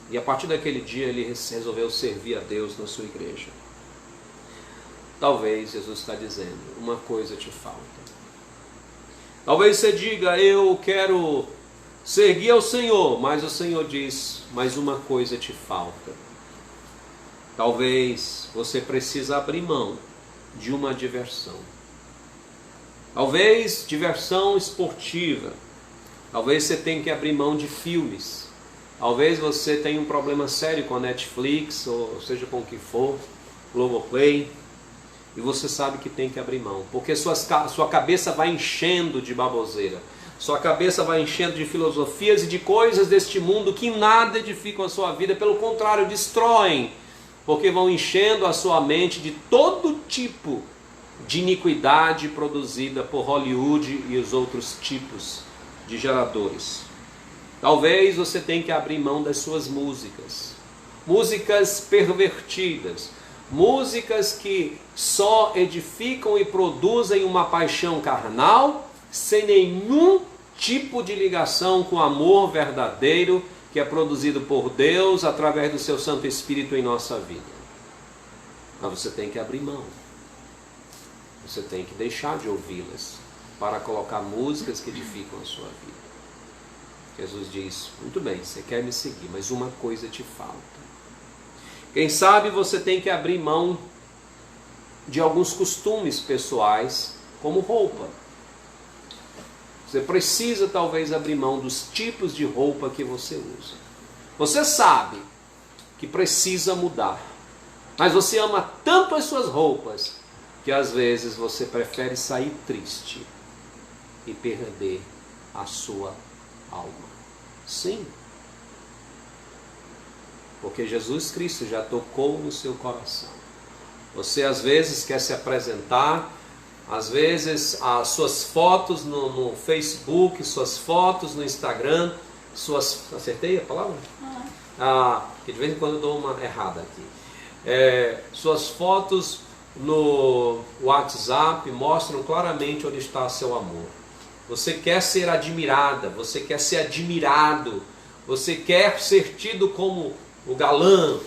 E a partir daquele dia ele resolveu servir a Deus na sua igreja. Talvez Jesus está dizendo: uma coisa te falta. Talvez você diga: eu quero seguir ao Senhor, mas o Senhor diz: mas uma coisa te falta. Talvez você precise abrir mão de uma diversão. Talvez diversão esportiva. Talvez você tenha que abrir mão de filmes. Talvez você tenha um problema sério com a Netflix, ou seja com o que for, Globoplay. E você sabe que tem que abrir mão, porque sua cabeça vai enchendo de baboseira. Sua cabeça vai enchendo de filosofias e de coisas deste mundo que nada edificam a sua vida, pelo contrário, destroem. Porque vão enchendo a sua mente de todo tipo de iniquidade produzida por Hollywood e os outros tipos de geradores. Talvez você tenha que abrir mão das suas músicas. Músicas pervertidas. Músicas que só edificam e produzem uma paixão carnal, sem nenhum tipo de ligação com o amor verdadeiro que é produzido por Deus através do seu Santo Espírito em nossa vida. Mas você tem que abrir mão. Você tem que deixar de ouvi-las para colocar músicas que edificam a sua vida. Jesus diz: muito bem, você quer me seguir, mas uma coisa te falta. Quem sabe você tem que abrir mão de alguns costumes pessoais, como roupa. Você precisa talvez abrir mão dos tipos de roupa que você usa. Você sabe que precisa mudar, mas você ama tanto as suas roupas que às vezes você prefere sair triste e perder a sua alma. Sim. Porque Jesus Cristo já tocou no seu coração. Você às vezes quer se apresentar, às vezes as suas fotos no Facebook, suas fotos no Instagram, acertei a palavra? Que de vez em quando eu dou uma errada aqui. Suas fotos no WhatsApp mostram claramente onde está seu amor. Você quer ser admirada, você quer ser admirado, você quer ser tido como o galã,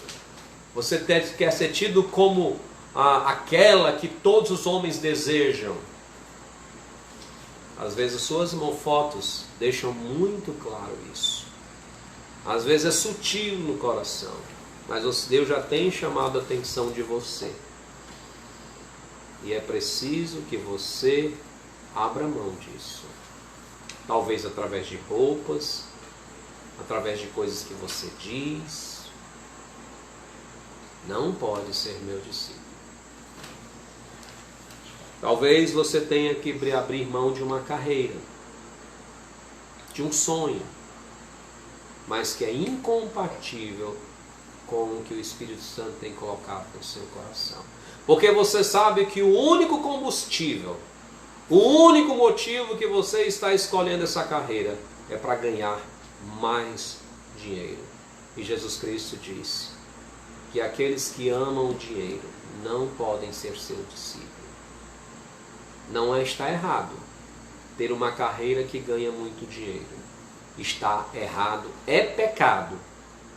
você quer ser tido como aquela que todos os homens desejam. Às vezes suas fotos deixam muito claro isso. Às vezes é sutil no coração, mas Deus já tem chamado a atenção de você. E é preciso que você abra mão disso. Talvez através de roupas, através de coisas que você diz. Não pode ser meu discípulo. Talvez você tenha que abrir mão de uma carreira, de um sonho, mas que é incompatível com o que o Espírito Santo tem colocado no seu coração. Porque você sabe que o único combustível, o único motivo que você está escolhendo essa carreira é para ganhar mais dinheiro. E Jesus Cristo diz que aqueles que amam o dinheiro não podem ser seu discípulo. Não está errado ter uma carreira que ganha muito dinheiro. Está errado, é pecado,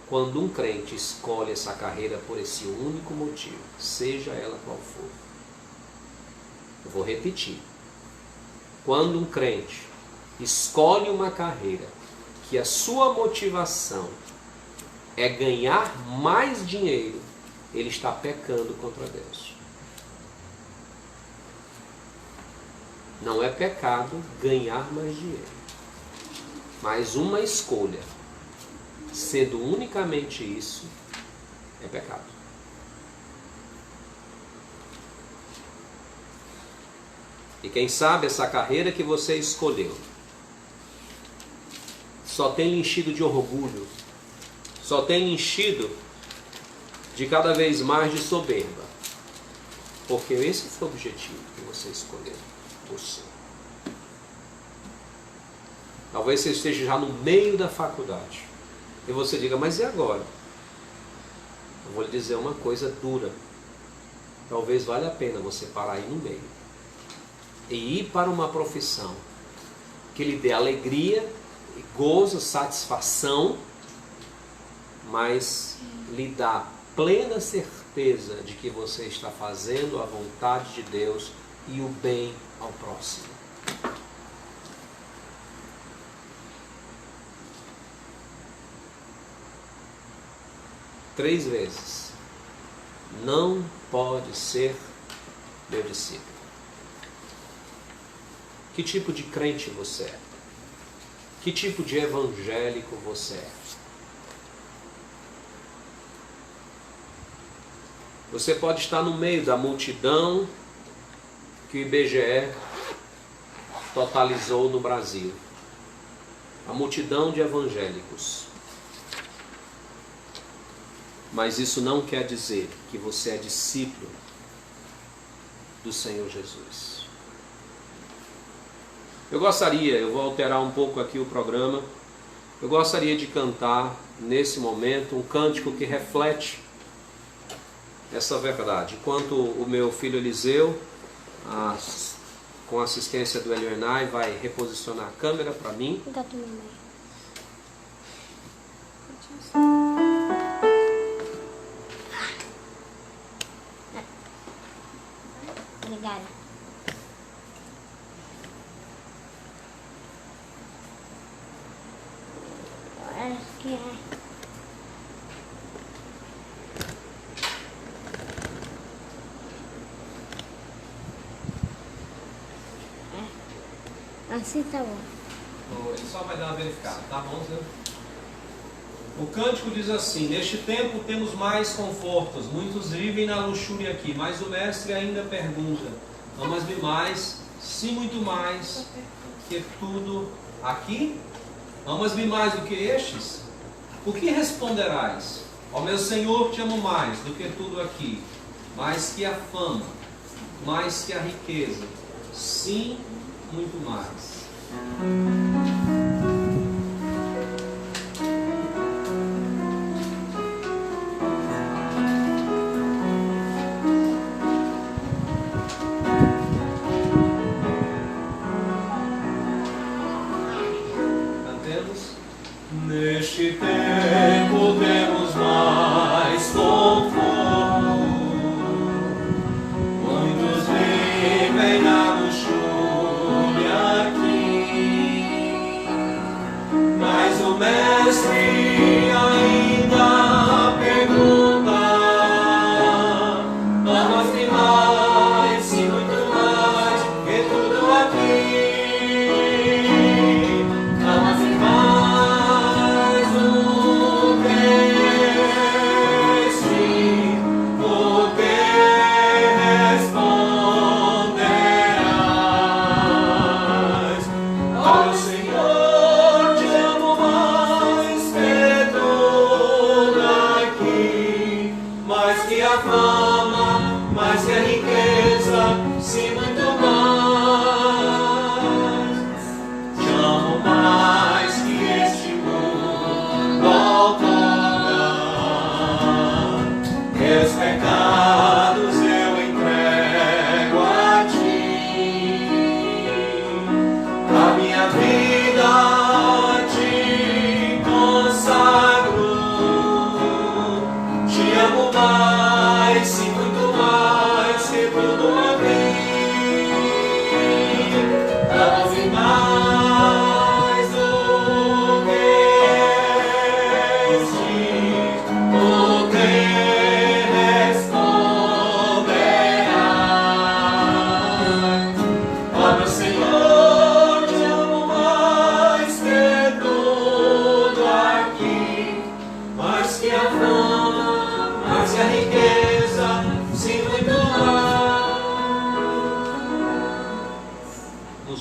quando um crente escolhe essa carreira por esse único motivo, seja ela qual for. Eu vou repetir. Quando um crente escolhe uma carreira que a sua motivação é ganhar mais dinheiro, ele está pecando contra Deus. Não é pecado ganhar mais dinheiro, mas uma escolha, sendo unicamente isso, é pecado. E quem sabe essa carreira que você escolheu só tem lhe enchido de orgulho, só tem lhe enchido de cada vez mais de soberba, porque esse foi o objetivo que você escolheu por si. Talvez você esteja já no meio da faculdade e você diga, mas e agora? Eu vou lhe dizer uma coisa dura. Talvez valha a pena você parar aí no meio e ir para uma profissão que lhe dê alegria, gozo, satisfação, mas lhe dá plena certeza de que você está fazendo a vontade de Deus e o bem ao próximo. Três vezes. Não pode ser meu discípulo. Que tipo de crente você é? Que tipo de evangélico você é? Você pode estar no meio da multidão que o IBGE totalizou no Brasil. A multidão de evangélicos. Mas isso não quer dizer que você é discípulo do Senhor Jesus. Eu vou alterar um pouco aqui o programa. Eu gostaria de cantar nesse momento um cântico que reflete essa verdade. Enquanto o meu filho Eliseu, com a assistência do Elionai, vai reposicionar a câmera para mim. Obrigada. Eu acho que é. Assim tá bom. Ele só vai dar uma verificada, tá bom, Zé? O cântico diz assim: neste tempo temos mais confortos, muitos vivem na luxúria aqui, mas o mestre ainda pergunta: amas-me mais, sim, muito mais que tudo aqui? Amas-me mais do que estes? O que responderás? Ó meu Senhor, te amo mais do que tudo aqui, mais que a fama, mais que a riqueza, sim, muito mais. Cantemos. Neste tempo temos mais conforto, muitos vivem na luxúria aqui,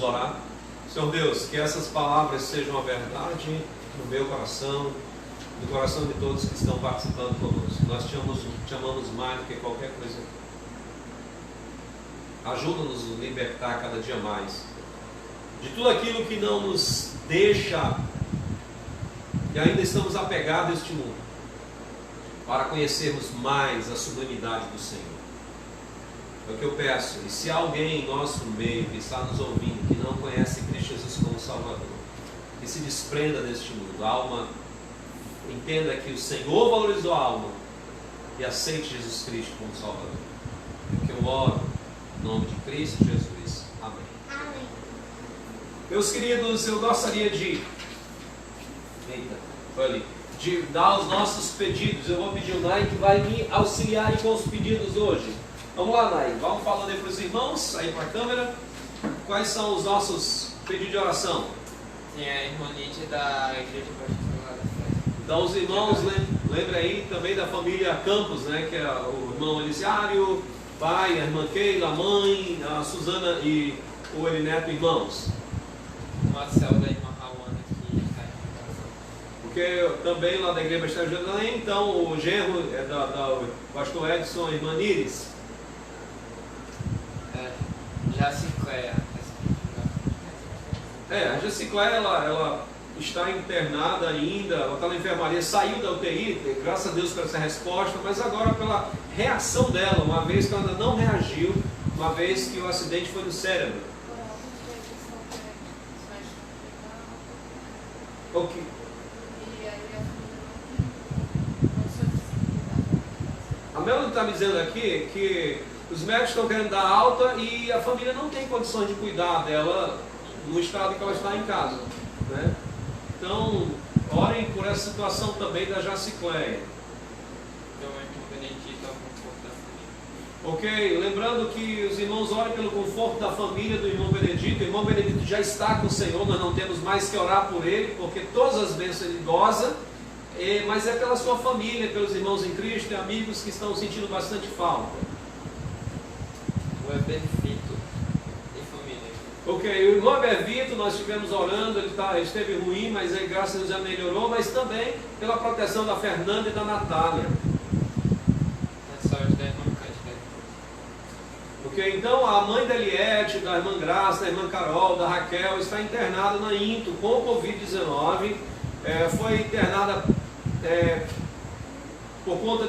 Vamos orar. Senhor Deus, que essas palavras sejam a verdade no meu coração, no coração de todos que estão participando conosco. Nós te amamos mais do que qualquer coisa. Ajuda-nos a libertar cada dia mais de tudo aquilo que não nos deixa e ainda estamos apegados a este mundo, para conhecermos mais a sublimidade do Senhor. É o que eu peço. E se há alguém em nosso meio que está nos ouvindo, que não conhece Cristo Jesus como Salvador, que se desprenda deste mundo, a alma, entenda que o Senhor valorizou a alma e aceite Jesus Cristo como Salvador. É o que eu oro, em nome de Cristo Jesus. Amém. Amém. Meus queridos, eu gostaria de dar os nossos pedidos. Eu vou pedir o Nai que vai me auxiliar aí com os pedidos hoje. Vamos lá, Nai. Vamos falando aí para os irmãos, aí para a câmera. Quais são os nossos pedidos de oração? Tem a irmanite da igreja particular da festa. Então os irmãos, lembrem aí também da família Campos, né? Que é o irmão Elisiário, pai, a irmã Keila, a mãe, a Suzana e o Elineto, irmãos. O Marcel da irmã Rawana que está em casa. Porque também lá da igreja Bastério de Jerusalém, então o genro é da pastor Edson, a irmã Níris. Jacicléia. A Jacicléia, ela está internada ainda, ela está na enfermaria, saiu da UTI, graças a Deus por essa resposta, mas agora pela reação dela, uma vez que ela ainda não reagiu, uma vez que o acidente foi no cérebro. Ok. A Melanie está me dizendo aqui que os médicos estão querendo dar alta e a família não tem condições de cuidar dela no estado que ela está em casa, né? Então, orem por essa situação também da Jacicléia. Então, o irmão Benedito ao conforto da família. Ok? Lembrando que os irmãos orem pelo conforto da família do irmão Benedito. O irmão Benedito já está com o Senhor, nós não temos mais que orar por ele, porque todas as bênçãos ele goza, mas é pela sua família, pelos irmãos em Cristo e amigos que estão sentindo bastante falta. O Eberfito e família. Ok, o irmão Ebervito, nós estivemos orando, ele esteve ruim, mas aí graças a Deus já melhorou, mas também pela proteção da Fernanda e da Natália. Mensagens da irmã Cândica. Ok, então a mãe da Eliette, da irmã Graça, da irmã Carol, da Raquel, está internada na INTO com Covid-19. Foi internada por conta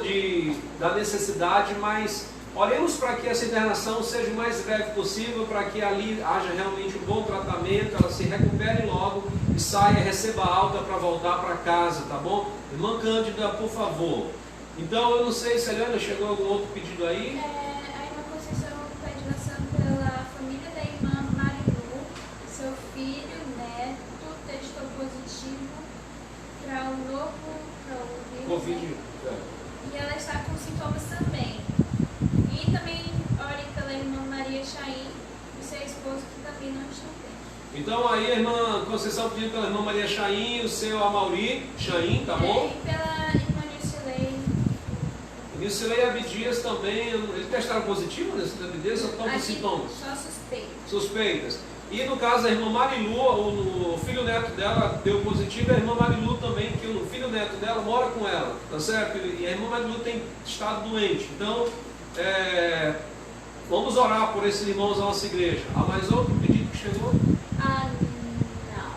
da necessidade, mas oremos para que essa internação seja o mais breve possível, para que ali haja realmente um bom tratamento, ela se recupere logo e saia, receba alta para voltar para casa, tá bom? Irmã Cândida, por favor. Então, eu não sei se a Helena chegou a algum outro pedido aí. A irmã Conceição pede oração pela família da irmã Marilu. Seu filho, neto, testou positivo para o novo vírus. Covid. E ela está com sintomas também. E também ore pela irmã Maria Chaim e seu esposo, que também não está bem. Então aí a irmã Conceição pediu pela irmã Maria Chaim e o seu Amauri Chaim, tá bom? E pela irmã Nilcilei. Nilcilei Abdias também, eles testaram positivo nesse gravidez ou estão com sintomas? Só suspeito. Suspeitas. E no caso da irmã Marilu, o filho neto dela deu positivo, a irmã Marilu também, que o filho neto dela mora com ela, tá certo? E a irmã Marilu tem estado doente. Então, vamos orar por esses irmãos da nossa igreja. Há mais outro pedido que chegou? Não.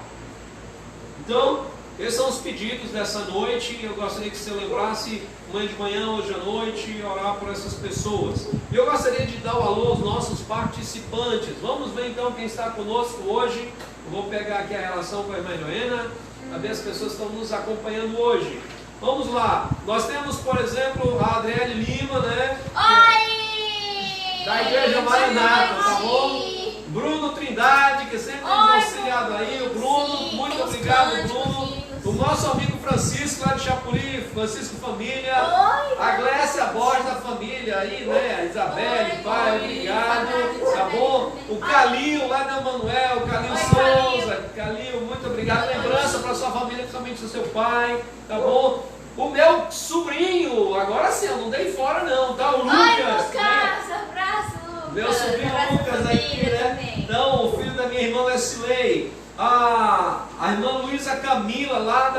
Então, esses são os pedidos dessa noite. Eu gostaria que você lembrasse amanhã de manhã, hoje à noite, orar por essas pessoas. E eu gostaria de dar o alô aos nossos participantes. Vamos ver então quem está conosco hoje. Eu vou pegar aqui a relação com a irmã Joena, para ver as pessoas que estão nos acompanhando hoje. Vamos lá. Nós temos, por exemplo, a Adriele Lima, né? Oi! Da Igreja Maranata, tá bom? Bruno Trindade, que sempre tem nos auxiliado aí. O Bruno, sim, muito os obrigado, cânticos, Bruno. sim. O nosso amigo Francisco, lá de Chapuri, Francisco Família. Oi, A Glécia Borges da família aí, né? A Isabelle, pai, obrigado. Tá bom? O Calil, lá da Manuel, o Calil Oi, Souza. Calil, muito obrigado. Lembrança para sua família, principalmente do seu pai, tá bom? O meu sobrinho, agora sim, eu não dei fora não, tá? O Lucas. Oi, né? Lucas! Abraço, Lucas! Meu sobrinho Abraço, Lucas aqui, família né? também. Então, o filho da minha irmã A irmã Luísa Camila, lá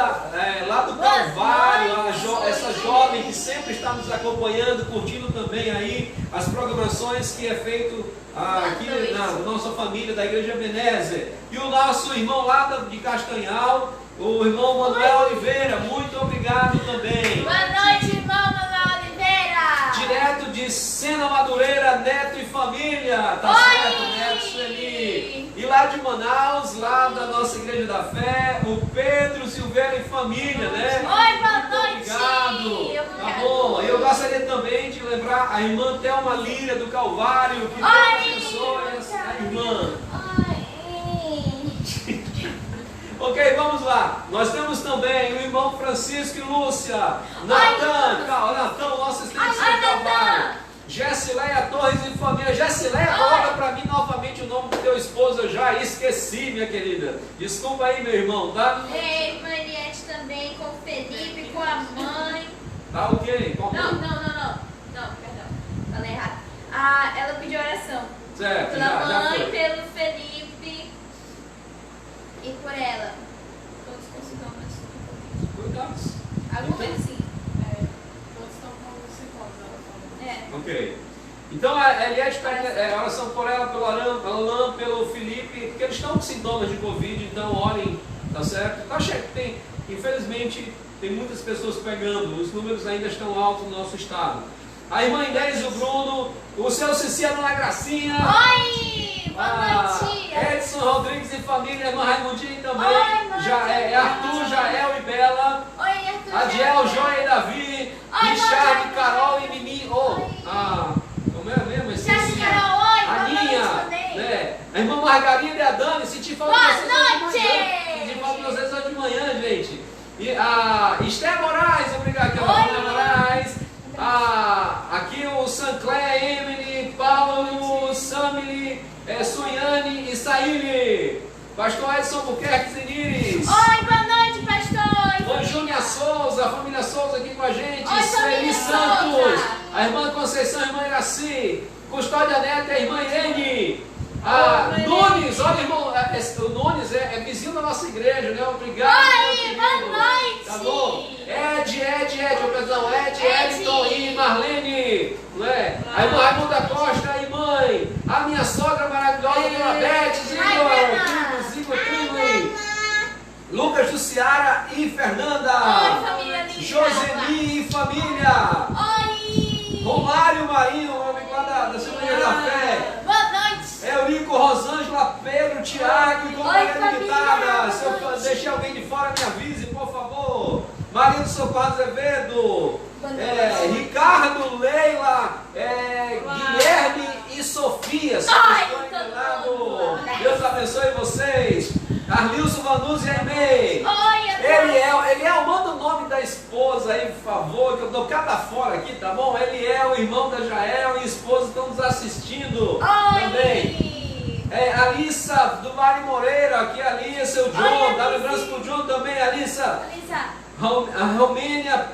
do Calvário, essa jovem que sempre está nos acompanhando, curtindo também aí as programações que é feito aqui na nossa família da Igreja Ebenezer. E o nosso irmão lá de Castanhal, o irmão Manuel Oliveira, muito obrigado também. Boa noite, irmão Manuel Oliveira. Direto de Sena Madureira, Neto e família, tá certo, Neto Sueli. E lá de Manaus, lá da nossa Igreja da Fé, o Pedro Silveira e família, né? Oi, boa Muito noite. obrigado. Tá bom, eu gostaria também de lembrar a irmã Thelma Líria do Calvário, que Deus abençoe a irmã. Ok, vamos lá. Nós temos também o irmão Francisco e Lúcia, Natan, nosso assistente de Calvário. Gessileia Torres e família. Gessileia, coloca para mim novamente o nome do teu esposo, eu já esqueci, minha querida. Desculpa aí, meu irmão, tá? Irmã Eliette também, com o Felipe, com a mãe. Tá ok? Não, perdão. Falei errado. Ela pediu oração. Certo, Pela já mãe, foi. pelo Felipe e por ela. Todos com sintomas de Covid. Cuidados. Alguma coisa assim. Todos estão com sintomas, ela falou. É. Ok. Então a Eliette pede oração por ela, pelo Alain, pelo Felipe, porque eles estão com sintomas de Covid, então orem, tá certo? Tá cheio, infelizmente tem muitas pessoas pegando, os números ainda estão altos no nosso estado. A irmã Inês e o Bruno, o seu Ciciano na Gracinha. Oi! Boa noite! Edson Rodrigues e família, a irmã Raimundinha também. Oi, Já é Arthur, Jael e Bela. Oi, Arthur! Adiel, Joia e Davi. Oi, Richard, Oi, Carol e Mimi. Como é mesmo? Richard, Carol, oi! A Boa Ninha, noite também! né? A irmã Margarida e a Dani, senti falta Boa de vocês hoje de noite! manhã. Senti falta de vocês hoje de manhã, gente. E a Esther Moraes, obrigado, que é a Oi! Esther Moraes. Aqui o Sancler, Emily, Paulo, Samily, Suiane e Saíli. Pastor Edson Buquerque e Niris. Oi, boa noite, pastor! Oi, Júnia Souza, a família Souza aqui com a gente. Oi, Sueli família Santos, Souza. a irmã Conceição, a irmã Iraci, Custódia Neto e a irmã Irene. Nunes, olha, irmão, o Nunes é vizinho da nossa igreja, né? Obrigado. Oi, boa noite! Tá bom? Ed, Edson e Marlene, não é? A irmã Raimunda Costa e mãe, a minha sogra maravilhosa, dona Beth, Zigo, Lucas Jussiara e Fernanda. Oi, família linda! Joseli e família. Oi! Romário Marinho, meu amigo lá da Segunda da Fé. Boa noite! Eurico, Rosângela, Pedro, Tiago e companhia família. limitada. Se eu Boa noite. deixei alguém de fora, me avise, por favor. Maria do Socorro Azevedo, Ricardo, Leila, Guilherme e Sofia. Se eu Ai, estou todo enganado. mundo. Deus abençoe vocês. Arlilson, Vanuz e Aimee. Oi, Eliel, manda o nome da esposa aí, por favor, que eu dou cada fora aqui, tá bom? Eliel, irmão da Jael e esposa estão nos assistindo também. Alissa do Mari Moreira, aqui a Alissa, o John, dá lembrança pro John também, Alissa. A Romênia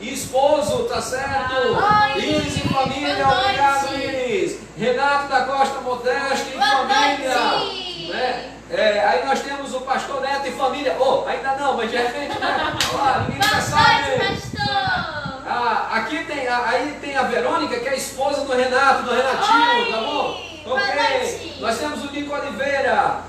e esposo, tá certo? Oi, Iris e família, boa obrigado, noite. Iris. Renato da Costa Modesto e Boa família. noite. Aí nós temos o pastor Neto e família. Ainda não, mas de repente, né? Olha lá, ninguém já Boa sabe. noite, pastor! Aqui tem a Verônica, que é a esposa do Renato, do Renatinho, Oi, tá bom? boa Ok. noite. Nós temos o Nico Oliveira.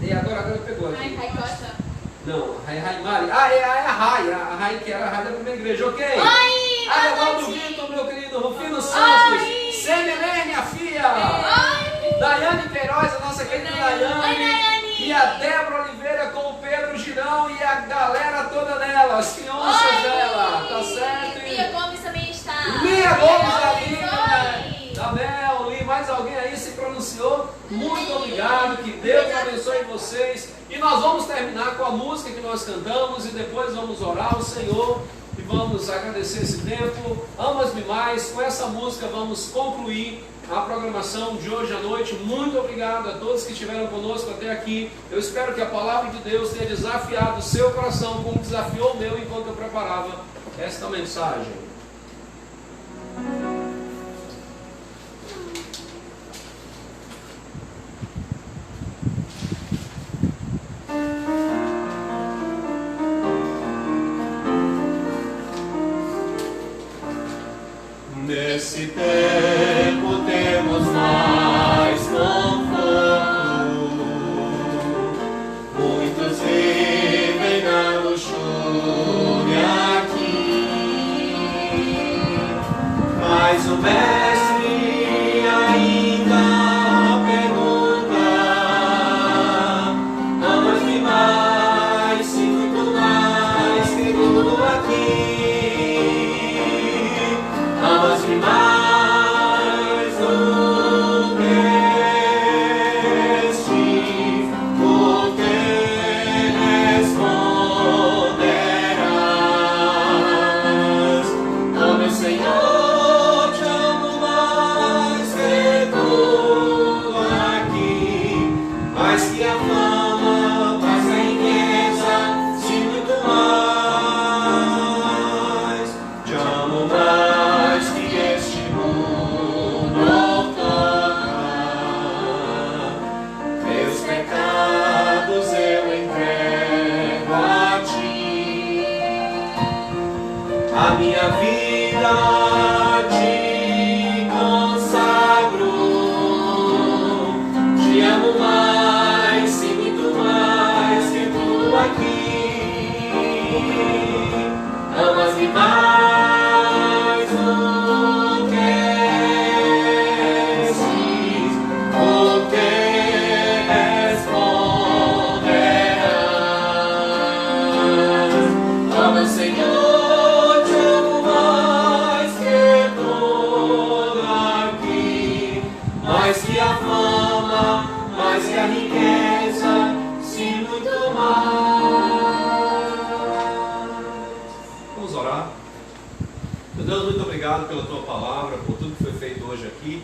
E agora pegou aqui. Rai Costa. Não, Rai Mari. É a Rai, que era a Rai da primeira igreja, ok? Oi, Evaldo boa noite. Vitor, meu querido, Rufino Santos, Oi. Semilene, a filha, Oi. Daiane Queiroz, a nossa querida Daiane, Oi, Daiane. e a Débora Oliveira com o Pedro Girão e a galera toda dela, as crianças dela, tá certo? Lia Gomes também está. Lia Gomes ali, oi. Tabel, Li, mais alguém aí se pronunciou? Muito obrigado, que Deus abençoe vocês. E nós vamos terminar com a música que nós cantamos e depois vamos orar ao Senhor e vamos agradecer esse tempo. Amas-me mais, com essa música vamos concluir a programação de hoje à noite. Muito obrigado a todos que estiveram conosco até aqui. Eu espero que a palavra de Deus tenha desafiado o seu coração como desafiou o meu enquanto eu preparava esta mensagem. que a fama, mais que a riqueza, sim, muito mais. Vamos orar. Meu Deus, muito obrigado pela tua palavra, por tudo que foi feito hoje aqui.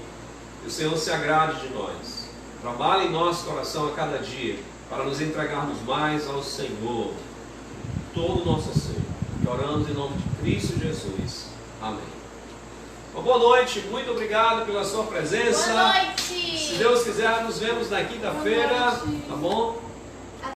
Que o Senhor se agrade de nós. Trabalhe em nosso coração a cada dia, para nos entregarmos mais ao Senhor, todo o nosso ser. Que oramos em nome de Cristo Jesus. Amém. Uma boa noite, muito obrigado pela sua presença. Boa noite! Se Deus quiser, nos vemos na quinta-feira, tá bom?